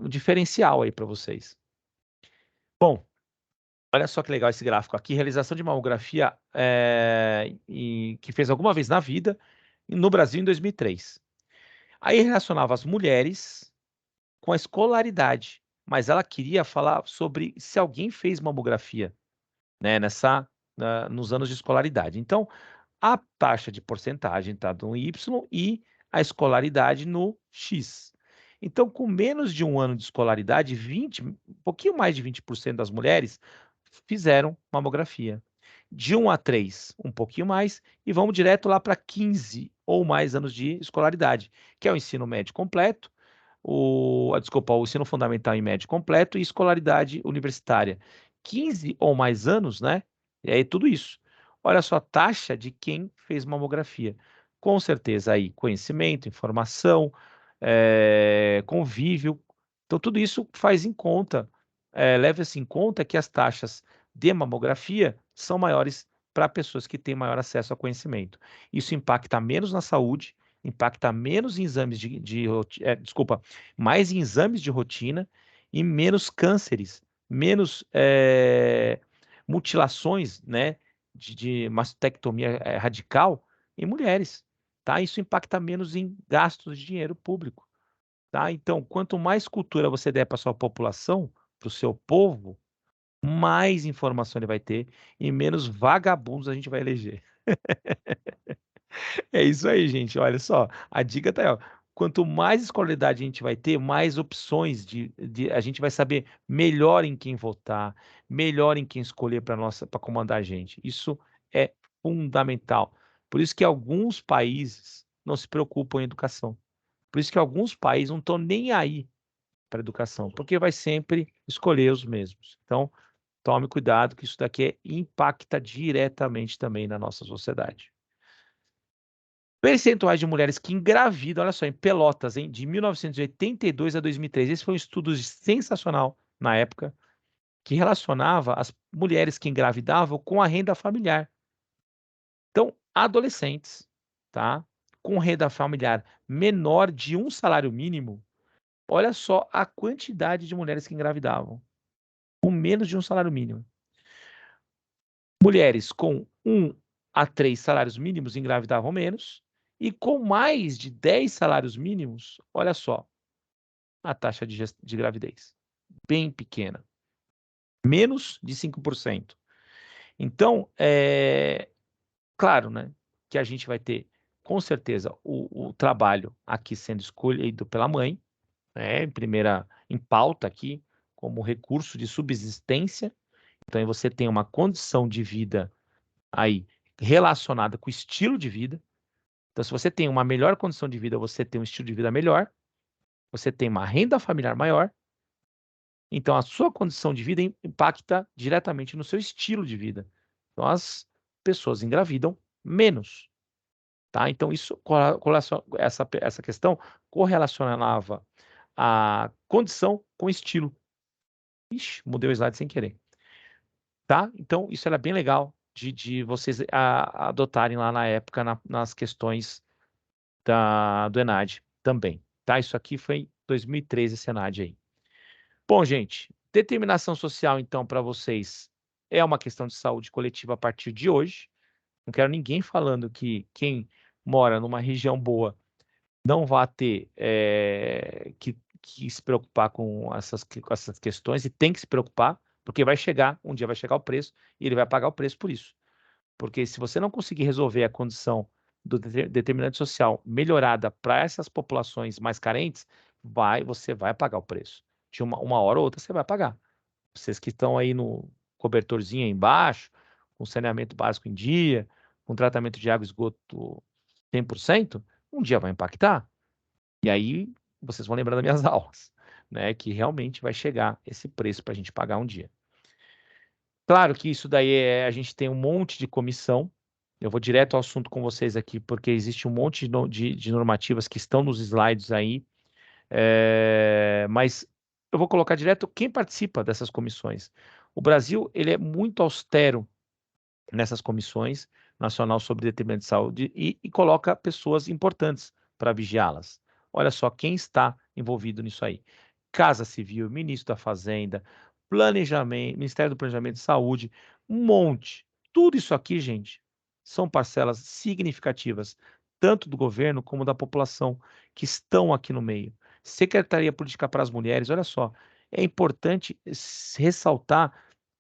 diferencial aí para vocês. Bom, olha só que legal esse gráfico aqui. Realização de mamografia que fez alguma vez na vida no Brasil em 2003. Aí relacionava as mulheres com a escolaridade, mas ela queria falar sobre se alguém fez mamografia, né, nos anos de escolaridade. Então, a taxa de porcentagem está no Y e a escolaridade no X. Então, com menos de um ano de escolaridade, um pouquinho mais de 20% das mulheres fizeram mamografia. De 1 a 3, um pouquinho mais, e vamos direto lá para 15 ou mais anos de escolaridade, que é o ensino médio completo, o ensino fundamental e médio completo e escolaridade universitária. 15 ou mais anos, né? E aí tudo isso. Olha só a taxa de quem fez mamografia. Com certeza aí conhecimento, informação, convívio. Então tudo isso faz em conta, leva-se em conta que as taxas de mamografia são maiores para pessoas que têm maior acesso ao conhecimento. Isso impacta menos na saúde, impacta menos em exames mais em exames de rotina e menos cânceres, menos mutilações, né, de mastectomia radical em mulheres, tá? Isso impacta menos em gastos de dinheiro público, tá? Então, quanto mais cultura você der para sua população, para o seu povo, mais informação ele vai ter e menos vagabundos a gente vai eleger. É isso aí, gente. Olha só, a dica tá aí, ó. Quanto mais escolaridade a gente vai ter, mais opções a gente vai saber melhor em quem votar, melhor em quem escolher para comandar a gente. Isso é fundamental. Por isso que alguns países não se preocupam em educação. Por isso que alguns países não estão nem aí para educação, porque vai sempre escolher os mesmos. Então, tome cuidado que isso daqui impacta diretamente também na nossa sociedade. Percentuais de mulheres que engravidam, olha só, em Pelotas, hein, de 1982 a 2003. Esse foi um estudo sensacional na época, que relacionava as mulheres que engravidavam com a renda familiar. Então, adolescentes, tá, com renda familiar menor de um salário mínimo, olha só a quantidade de mulheres que engravidavam, com menos de um salário mínimo. Mulheres com 1 a 3 salários mínimos engravidavam menos, e com mais de 10 salários mínimos, olha só, a taxa de gravidez, bem pequena, menos de 5%. Então, claro, né, que a gente vai ter, com certeza, o trabalho aqui sendo escolhido pela mãe, né, em pauta aqui, como recurso de subsistência. Então, aí você tem uma condição de vida aí relacionada com o estilo de vida. Então, se você tem uma melhor condição de vida, você tem um estilo de vida melhor, você tem uma renda familiar maior, então a sua condição de vida impacta diretamente no seu estilo de vida. Então, as pessoas engravidam menos, tá? Então, isso, essa questão correlacionava a condição com estilo. Ixi, mudei o slide sem querer. Tá? Então, isso era bem legal de vocês adotarem lá na época nas questões do ENAD também, tá? Isso aqui foi em 2013, esse ENAD aí. Bom, gente, determinação social, então, para vocês é uma questão de saúde coletiva a partir de hoje. Não quero ninguém falando que quem mora numa região boa não vai ter que se preocupar com essas questões, e tem que se preocupar, porque um dia vai chegar o preço, e ele vai pagar o preço por isso. Porque se você não conseguir resolver a condição do determinante social melhorada para essas populações mais carentes, você vai pagar o preço. De uma hora ou outra você vai pagar. Vocês que estão aí no cobertorzinho aí embaixo, com saneamento básico em dia, com tratamento de água e esgoto 100%, um dia vai impactar. E aí vocês vão lembrar das minhas aulas, né? Que realmente vai chegar esse preço para a gente pagar um dia. Claro que isso daí a gente tem um monte de comissão. Eu vou direto ao assunto com vocês aqui, porque existe um monte de normativas que estão nos slides aí. Mas eu vou colocar direto quem participa dessas comissões. O Brasil, ele é muito austero nessas comissões nacional sobre determinante de saúde e coloca pessoas importantes para vigiá-las. Olha só quem está envolvido nisso aí. Casa Civil, Ministro da Fazenda, Planejamento, Ministério do Planejamento de Saúde, um monte. Tudo isso aqui, gente, são parcelas significativas, tanto do governo como da população, que estão aqui no meio. Secretaria Política para as Mulheres, olha só, é importante ressaltar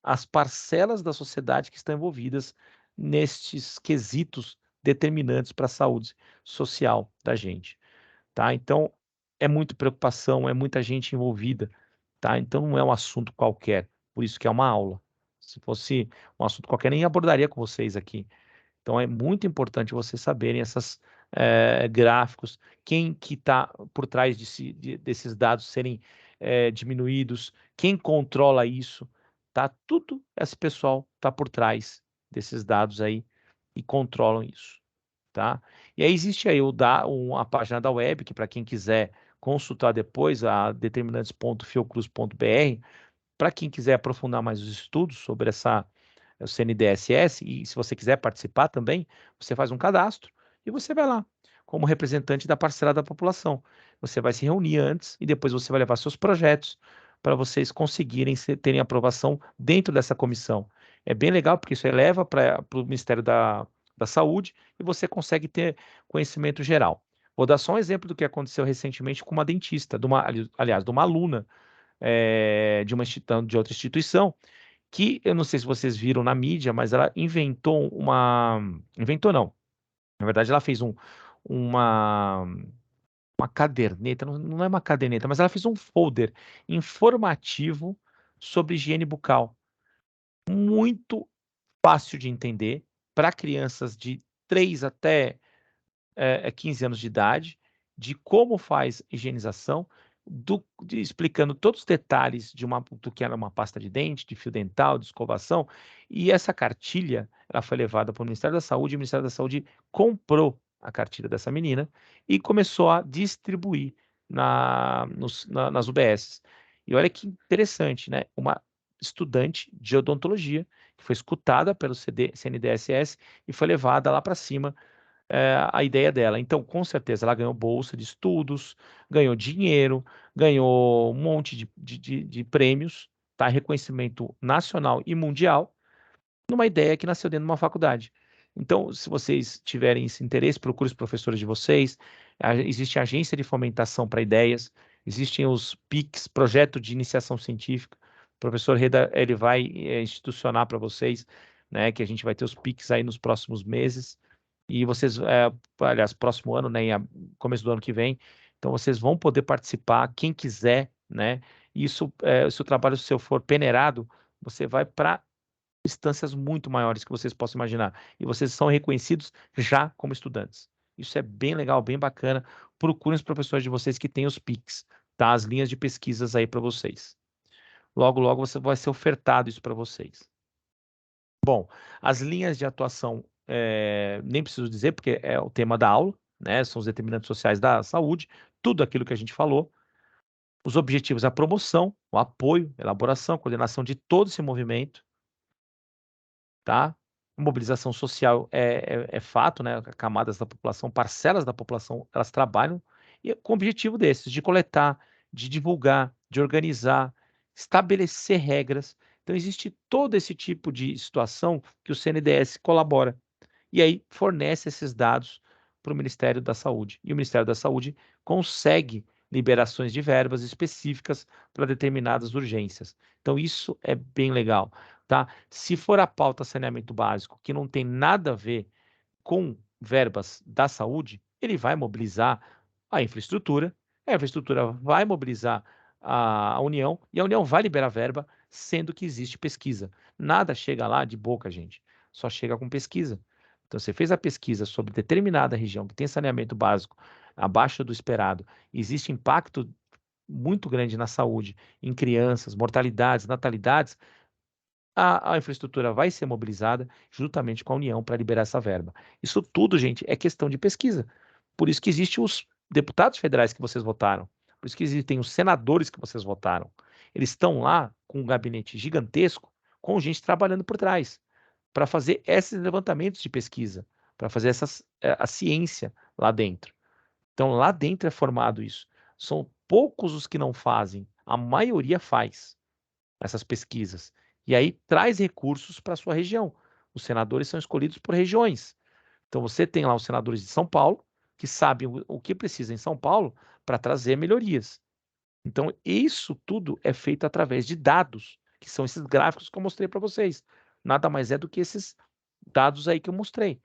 as parcelas da sociedade que estão envolvidas nestes quesitos determinantes para a saúde social da gente, tá? Então, é muita preocupação, é muita gente envolvida, tá? Então, não é um assunto qualquer, por isso que é uma aula. Se fosse um assunto qualquer, nem abordaria com vocês aqui. Então, é muito importante vocês saberem esses gráficos, quem que está por trás desses dados serem diminuídos, quem controla isso, tá? Tudo esse pessoal está por trás desses dados aí e controlam isso, tá? E aí existe aí a página da web, que para quem quiser consultar depois, a determinantes.fiocruz.br, para quem quiser aprofundar mais os estudos sobre o CNDSS, e se você quiser participar também, você faz um cadastro e você vai lá, como representante da parcela da população. Você vai se reunir antes e depois você vai levar seus projetos para vocês conseguirem terem aprovação dentro dessa comissão. É bem legal, porque isso leva para o Ministério da Saúde e você consegue ter conhecimento geral. Vou dar só um exemplo do que aconteceu recentemente com uma dentista, de uma aluna de outra instituição, que eu não sei se vocês viram na mídia, mas ela inventou inventou não, na verdade ela fez uma caderneta, não é uma caderneta, mas ela fez um folder informativo sobre higiene bucal, muito fácil de entender, para crianças de 3 até 15 anos de idade, de como faz higienização, explicando todos os detalhes do que era uma pasta de dente, de fio dental, de escovação, e essa cartilha ela foi levada para o Ministério da Saúde, e o Ministério da Saúde comprou a cartilha dessa menina e começou a distribuir nas UBSs. E olha que interessante, né? Uma estudante de odontologia que foi escutada pelo CNDSS e foi levada lá para cima a ideia dela. Então, com certeza, ela ganhou bolsa de estudos, ganhou dinheiro, ganhou um monte de prêmios, tá? Reconhecimento nacional e mundial, numa ideia que nasceu dentro de uma faculdade. Então, se vocês tiverem esse interesse, procure os professores de vocês. Existe a agência de fomentação para ideias, existem os PICs, Projeto de Iniciação Científica. O professor Reda, ele vai institucionar para vocês, né, que a gente vai ter os PICs aí nos próximos meses. E vocês, aliás, próximo ano, né, começo do ano que vem, então vocês vão poder participar, quem quiser, né? Isso, se o trabalho seu for peneirado, você vai para instâncias muito maiores que vocês possam imaginar. E vocês são reconhecidos já como estudantes. Isso é bem legal, bem bacana. Procurem os professores de vocês que têm os PICs, tá? As linhas de pesquisas aí para vocês. Logo, logo você vai ser ofertado isso para vocês. Bom, as linhas de atuação, nem preciso dizer, porque é o tema da aula, né? São os determinantes sociais da saúde, tudo aquilo que a gente falou. Os objetivos, a promoção, o apoio, elaboração, coordenação de todo esse movimento, tá? Mobilização social é fato, né? Camadas da população, parcelas da população, elas trabalham com o objetivo desses, de coletar, de divulgar, de organizar, estabelecer regras. Então, existe todo esse tipo de situação que o CNDS colabora. E aí fornece esses dados para o Ministério da Saúde. E o Ministério da Saúde consegue liberações de verbas específicas para determinadas urgências. Então, isso é bem legal, tá? Se for a pauta saneamento básico, que não tem nada a ver com verbas da saúde, ele vai mobilizar a infraestrutura vai mobilizar a União, e a União vai liberar verba, sendo que existe pesquisa. Nada chega lá de boca, gente. Só chega com pesquisa. Então, você fez a pesquisa sobre determinada região que tem saneamento básico abaixo do esperado, existe impacto muito grande na saúde, em crianças, mortalidades, natalidades, a infraestrutura vai ser mobilizada juntamente com a União para liberar essa verba. Isso tudo, gente, é questão de pesquisa. Por isso que existem os deputados federais que vocês votaram. Por isso que existem os senadores que vocês votaram. Eles estão lá com um gabinete gigantesco, com gente trabalhando por trás, para fazer esses levantamentos de pesquisa, para fazer a ciência lá dentro. Então, lá dentro é formado isso. São poucos os que não fazem, a maioria faz essas pesquisas. E aí traz recursos para a sua região. Os senadores são escolhidos por regiões. Então você tem lá os senadores de São Paulo, que sabem o que precisa em São Paulo para trazer melhorias. Então isso tudo é feito através de dados, que são esses gráficos que eu mostrei para vocês. Nada mais é do que esses dados aí que eu mostrei.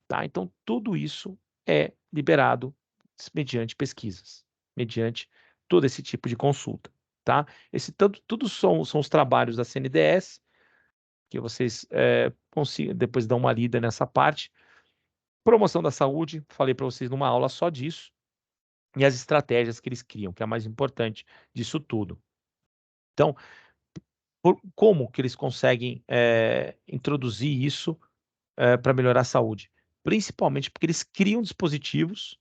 Tá? Então tudo isso é liberado mediante pesquisas, mediante todo esse tipo de consulta. Tá? Tudo são os trabalhos da CNDS, que vocês consigam depois dar uma lida nessa parte. Promoção da saúde, falei para vocês numa aula só disso, e as estratégias que eles criam, que é a mais importante disso tudo. Então, como que eles conseguem introduzir isso para melhorar a saúde? Principalmente porque eles criam dispositivos,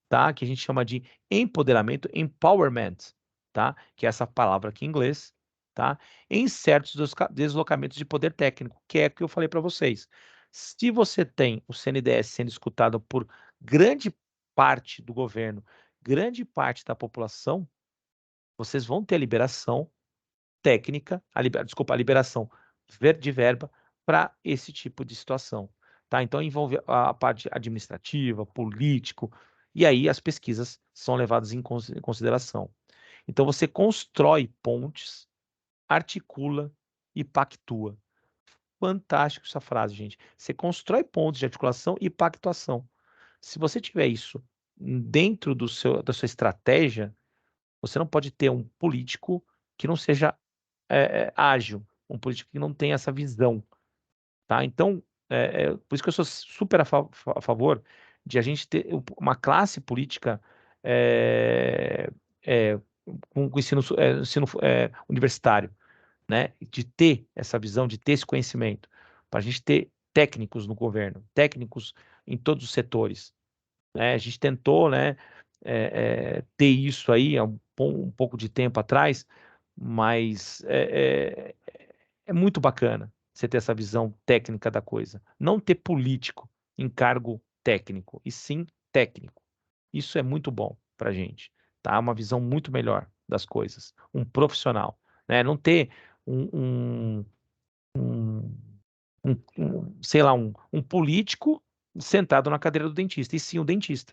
tá? Que a gente chama de empoderamento, empowerment, tá? Que é essa palavra aqui em inglês, tá? Em certos deslocamentos de poder técnico, que é o que eu falei para vocês. Se você tem o CNDS sendo escutado por grande parte do governo, grande parte da população, vocês vão ter a liberação técnica, a liberação de verba para esse tipo de situação. Tá? Então envolve a parte administrativa, político, e aí as pesquisas são levadas em consideração. Então você constrói pontes, articula e pactua. Fantástico essa frase, gente. Você constrói pontos de articulação e pactuação. Se você tiver isso dentro da sua estratégia, você não pode ter um político que não seja ágil, um político que não tenha essa visão, tá? Então, por isso que eu sou super a favor de a gente ter uma classe política com ensino universitário, né? De ter essa visão, de ter esse conhecimento, para a gente ter técnicos no governo, técnicos em todos os setores, né? A gente tentou, né, ter isso aí há um pouco de tempo atrás, mas é muito bacana você ter essa visão técnica da coisa. Não ter político em cargo técnico, e sim técnico. Isso é muito bom para a gente, tá? Uma visão muito melhor das coisas. Um profissional, né? Não ter sei lá, um político sentado na cadeira do dentista, e sim o dentista,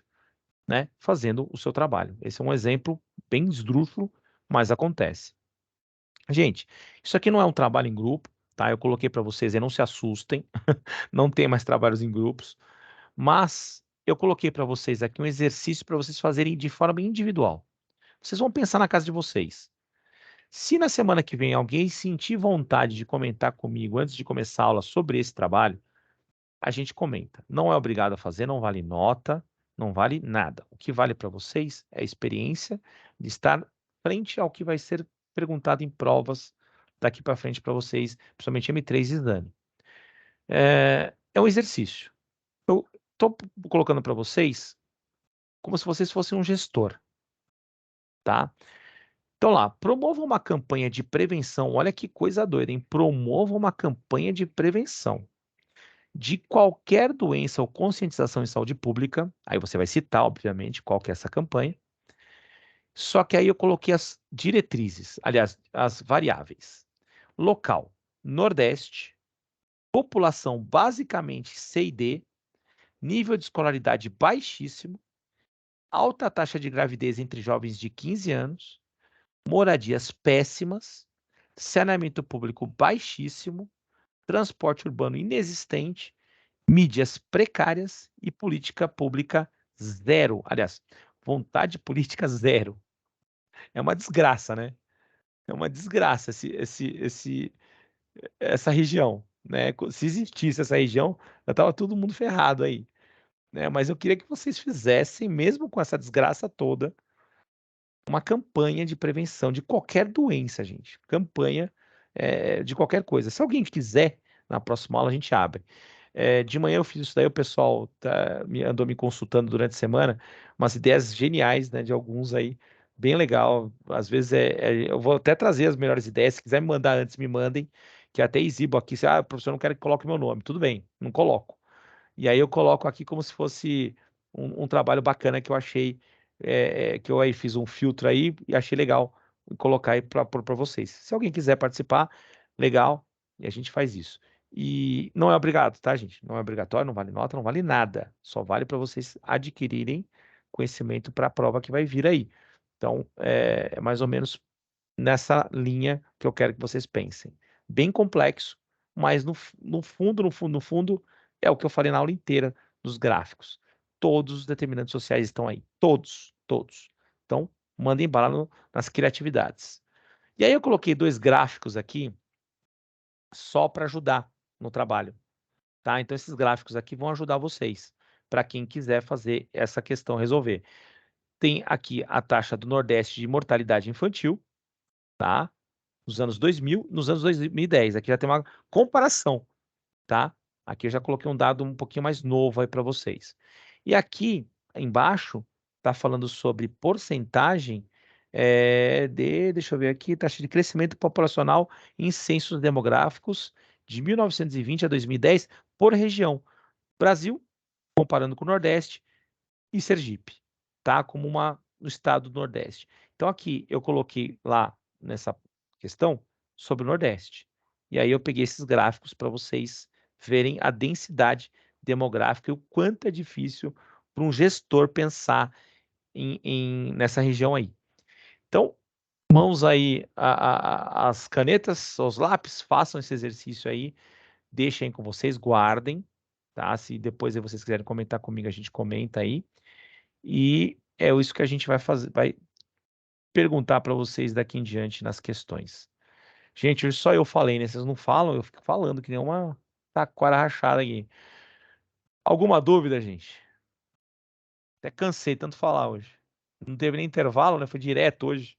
né? Fazendo o seu trabalho. Esse é um exemplo bem esdrúxulo, mas acontece. Gente, isso aqui não é um trabalho em grupo, tá? Eu coloquei para vocês, e não se assustem, não tem mais trabalhos em grupos, mas eu coloquei para vocês aqui um exercício para vocês fazerem de forma individual. Vocês vão pensar na casa de vocês. Se na semana que vem alguém sentir vontade de comentar comigo antes de começar a aula sobre esse trabalho, a gente comenta. Não é obrigado a fazer, não vale nota, não vale nada. O que vale para vocês é a experiência de estar frente ao que vai ser perguntado em provas daqui para frente para vocês, principalmente M3 e Dani. É um exercício. Eu estou colocando para vocês como se vocês fossem um gestor, tá? Então lá, promova uma campanha de prevenção. Olha que coisa doida, hein? Promova uma campanha de prevenção. de qualquer doença ou conscientização em saúde pública. Aí você vai citar, obviamente, qual que é essa campanha. Só que aí eu coloquei as diretrizes, aliás, as variáveis. Local, Nordeste, população basicamente C e D, nível de escolaridade baixíssimo, alta taxa de gravidez entre jovens de 15 anos, moradias péssimas, saneamento público baixíssimo, transporte urbano inexistente, mídias precárias e política pública zero. Aliás, vontade política zero. É uma desgraça, né? É uma desgraça essa região, né? Se existisse essa região, já estava todo mundo ferrado aí, né? Mas eu queria que vocês fizessem, mesmo com essa desgraça toda, uma campanha de prevenção de qualquer doença, gente. Campanha de qualquer coisa. Se alguém quiser, na próxima aula a gente abre. De manhã eu fiz isso daí, o pessoal andou me consultando durante a semana, umas ideias geniais, né, de alguns aí, bem legal. Às vezes eu vou até trazer as melhores ideias, se quiser me mandar antes, me mandem, que até exibo aqui. Se, professor, não quero que coloque meu nome. Tudo bem, não coloco. E aí eu coloco aqui como se fosse um trabalho bacana que eu achei, que eu aí fiz um filtro aí e achei legal colocar aí para vocês. Se alguém quiser participar, legal, e a gente faz isso. E não é obrigado, tá, gente? Não é obrigatório, não vale nota, não vale nada. Só vale para vocês adquirirem conhecimento para a prova que vai vir aí. Então, é mais ou menos nessa linha que eu quero que vocês pensem. Bem complexo, mas no fundo, é o que eu falei na aula inteira dos gráficos. Todos os determinantes sociais estão aí. Todos, todos. Então, mandem bala nas criatividades. E aí eu coloquei 2 gráficos aqui só para ajudar no trabalho, tá? Então, esses gráficos aqui vão ajudar vocês, para quem quiser fazer essa questão resolver. Tem aqui a taxa do Nordeste de mortalidade infantil, tá? Nos anos 2000, nos anos 2010. Aqui já tem uma comparação, tá? Aqui eu já coloquei um dado um pouquinho mais novo aí para vocês. E aqui embaixo está falando sobre porcentagem deixa eu ver aqui, taxa de crescimento populacional em censos demográficos de 1920 a 2010 por região. Brasil, comparando com o Nordeste e Sergipe, tá? Como no estado do Nordeste. Então aqui eu coloquei lá nessa questão sobre o Nordeste. E aí eu peguei esses gráficos para vocês verem a densidade demográfica e o quanto é difícil para um gestor pensar nessa região aí. Então, mãos aí, as canetas, os lápis, façam esse exercício aí, deixem com vocês, guardem, tá? Se depois vocês quiserem comentar comigo, a gente comenta aí. E é isso que a gente vai fazer, vai perguntar para vocês daqui em diante nas questões. Gente, hoje só eu falei, né? Vocês não falam, eu fico falando que nem uma taquara rachada aqui. Alguma dúvida, gente? Até cansei tanto falar hoje. Não teve nem intervalo, né? Foi direto hoje.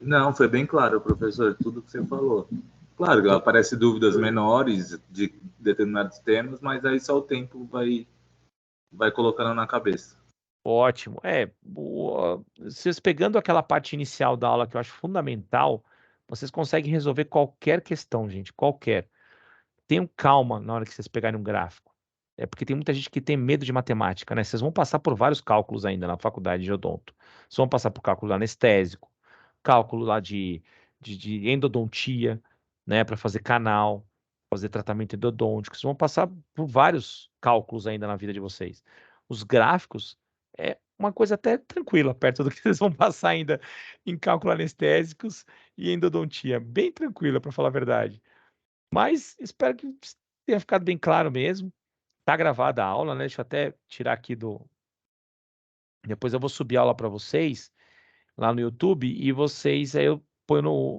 Não, foi bem claro, professor, tudo que você falou. Claro, aparecem dúvidas menores de determinados temas, mas aí só o tempo vai colocando na cabeça. Ótimo. Vocês pegando aquela parte inicial da aula que eu acho fundamental, vocês conseguem resolver qualquer questão, gente, qualquer. Tenham calma na hora que vocês pegarem um gráfico. É porque tem muita gente que tem medo de matemática, né? Vocês vão passar por vários cálculos ainda na faculdade de odonto. Vocês vão passar por cálculo anestésico, cálculo lá de endodontia, né? Para fazer canal, fazer tratamento endodôntico. Vocês vão passar por vários cálculos ainda na vida de vocês. Os gráficos é uma coisa até tranquila, perto do que vocês vão passar ainda em cálculo anestésicos e endodontia. Bem tranquila, para falar a verdade. Mas espero que tenha ficado bem claro mesmo. Tá gravada a aula, né? Deixa eu até tirar aqui depois eu vou subir a aula para vocês lá no YouTube e vocês aí eu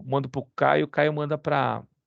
mando pro Caio, o Caio manda para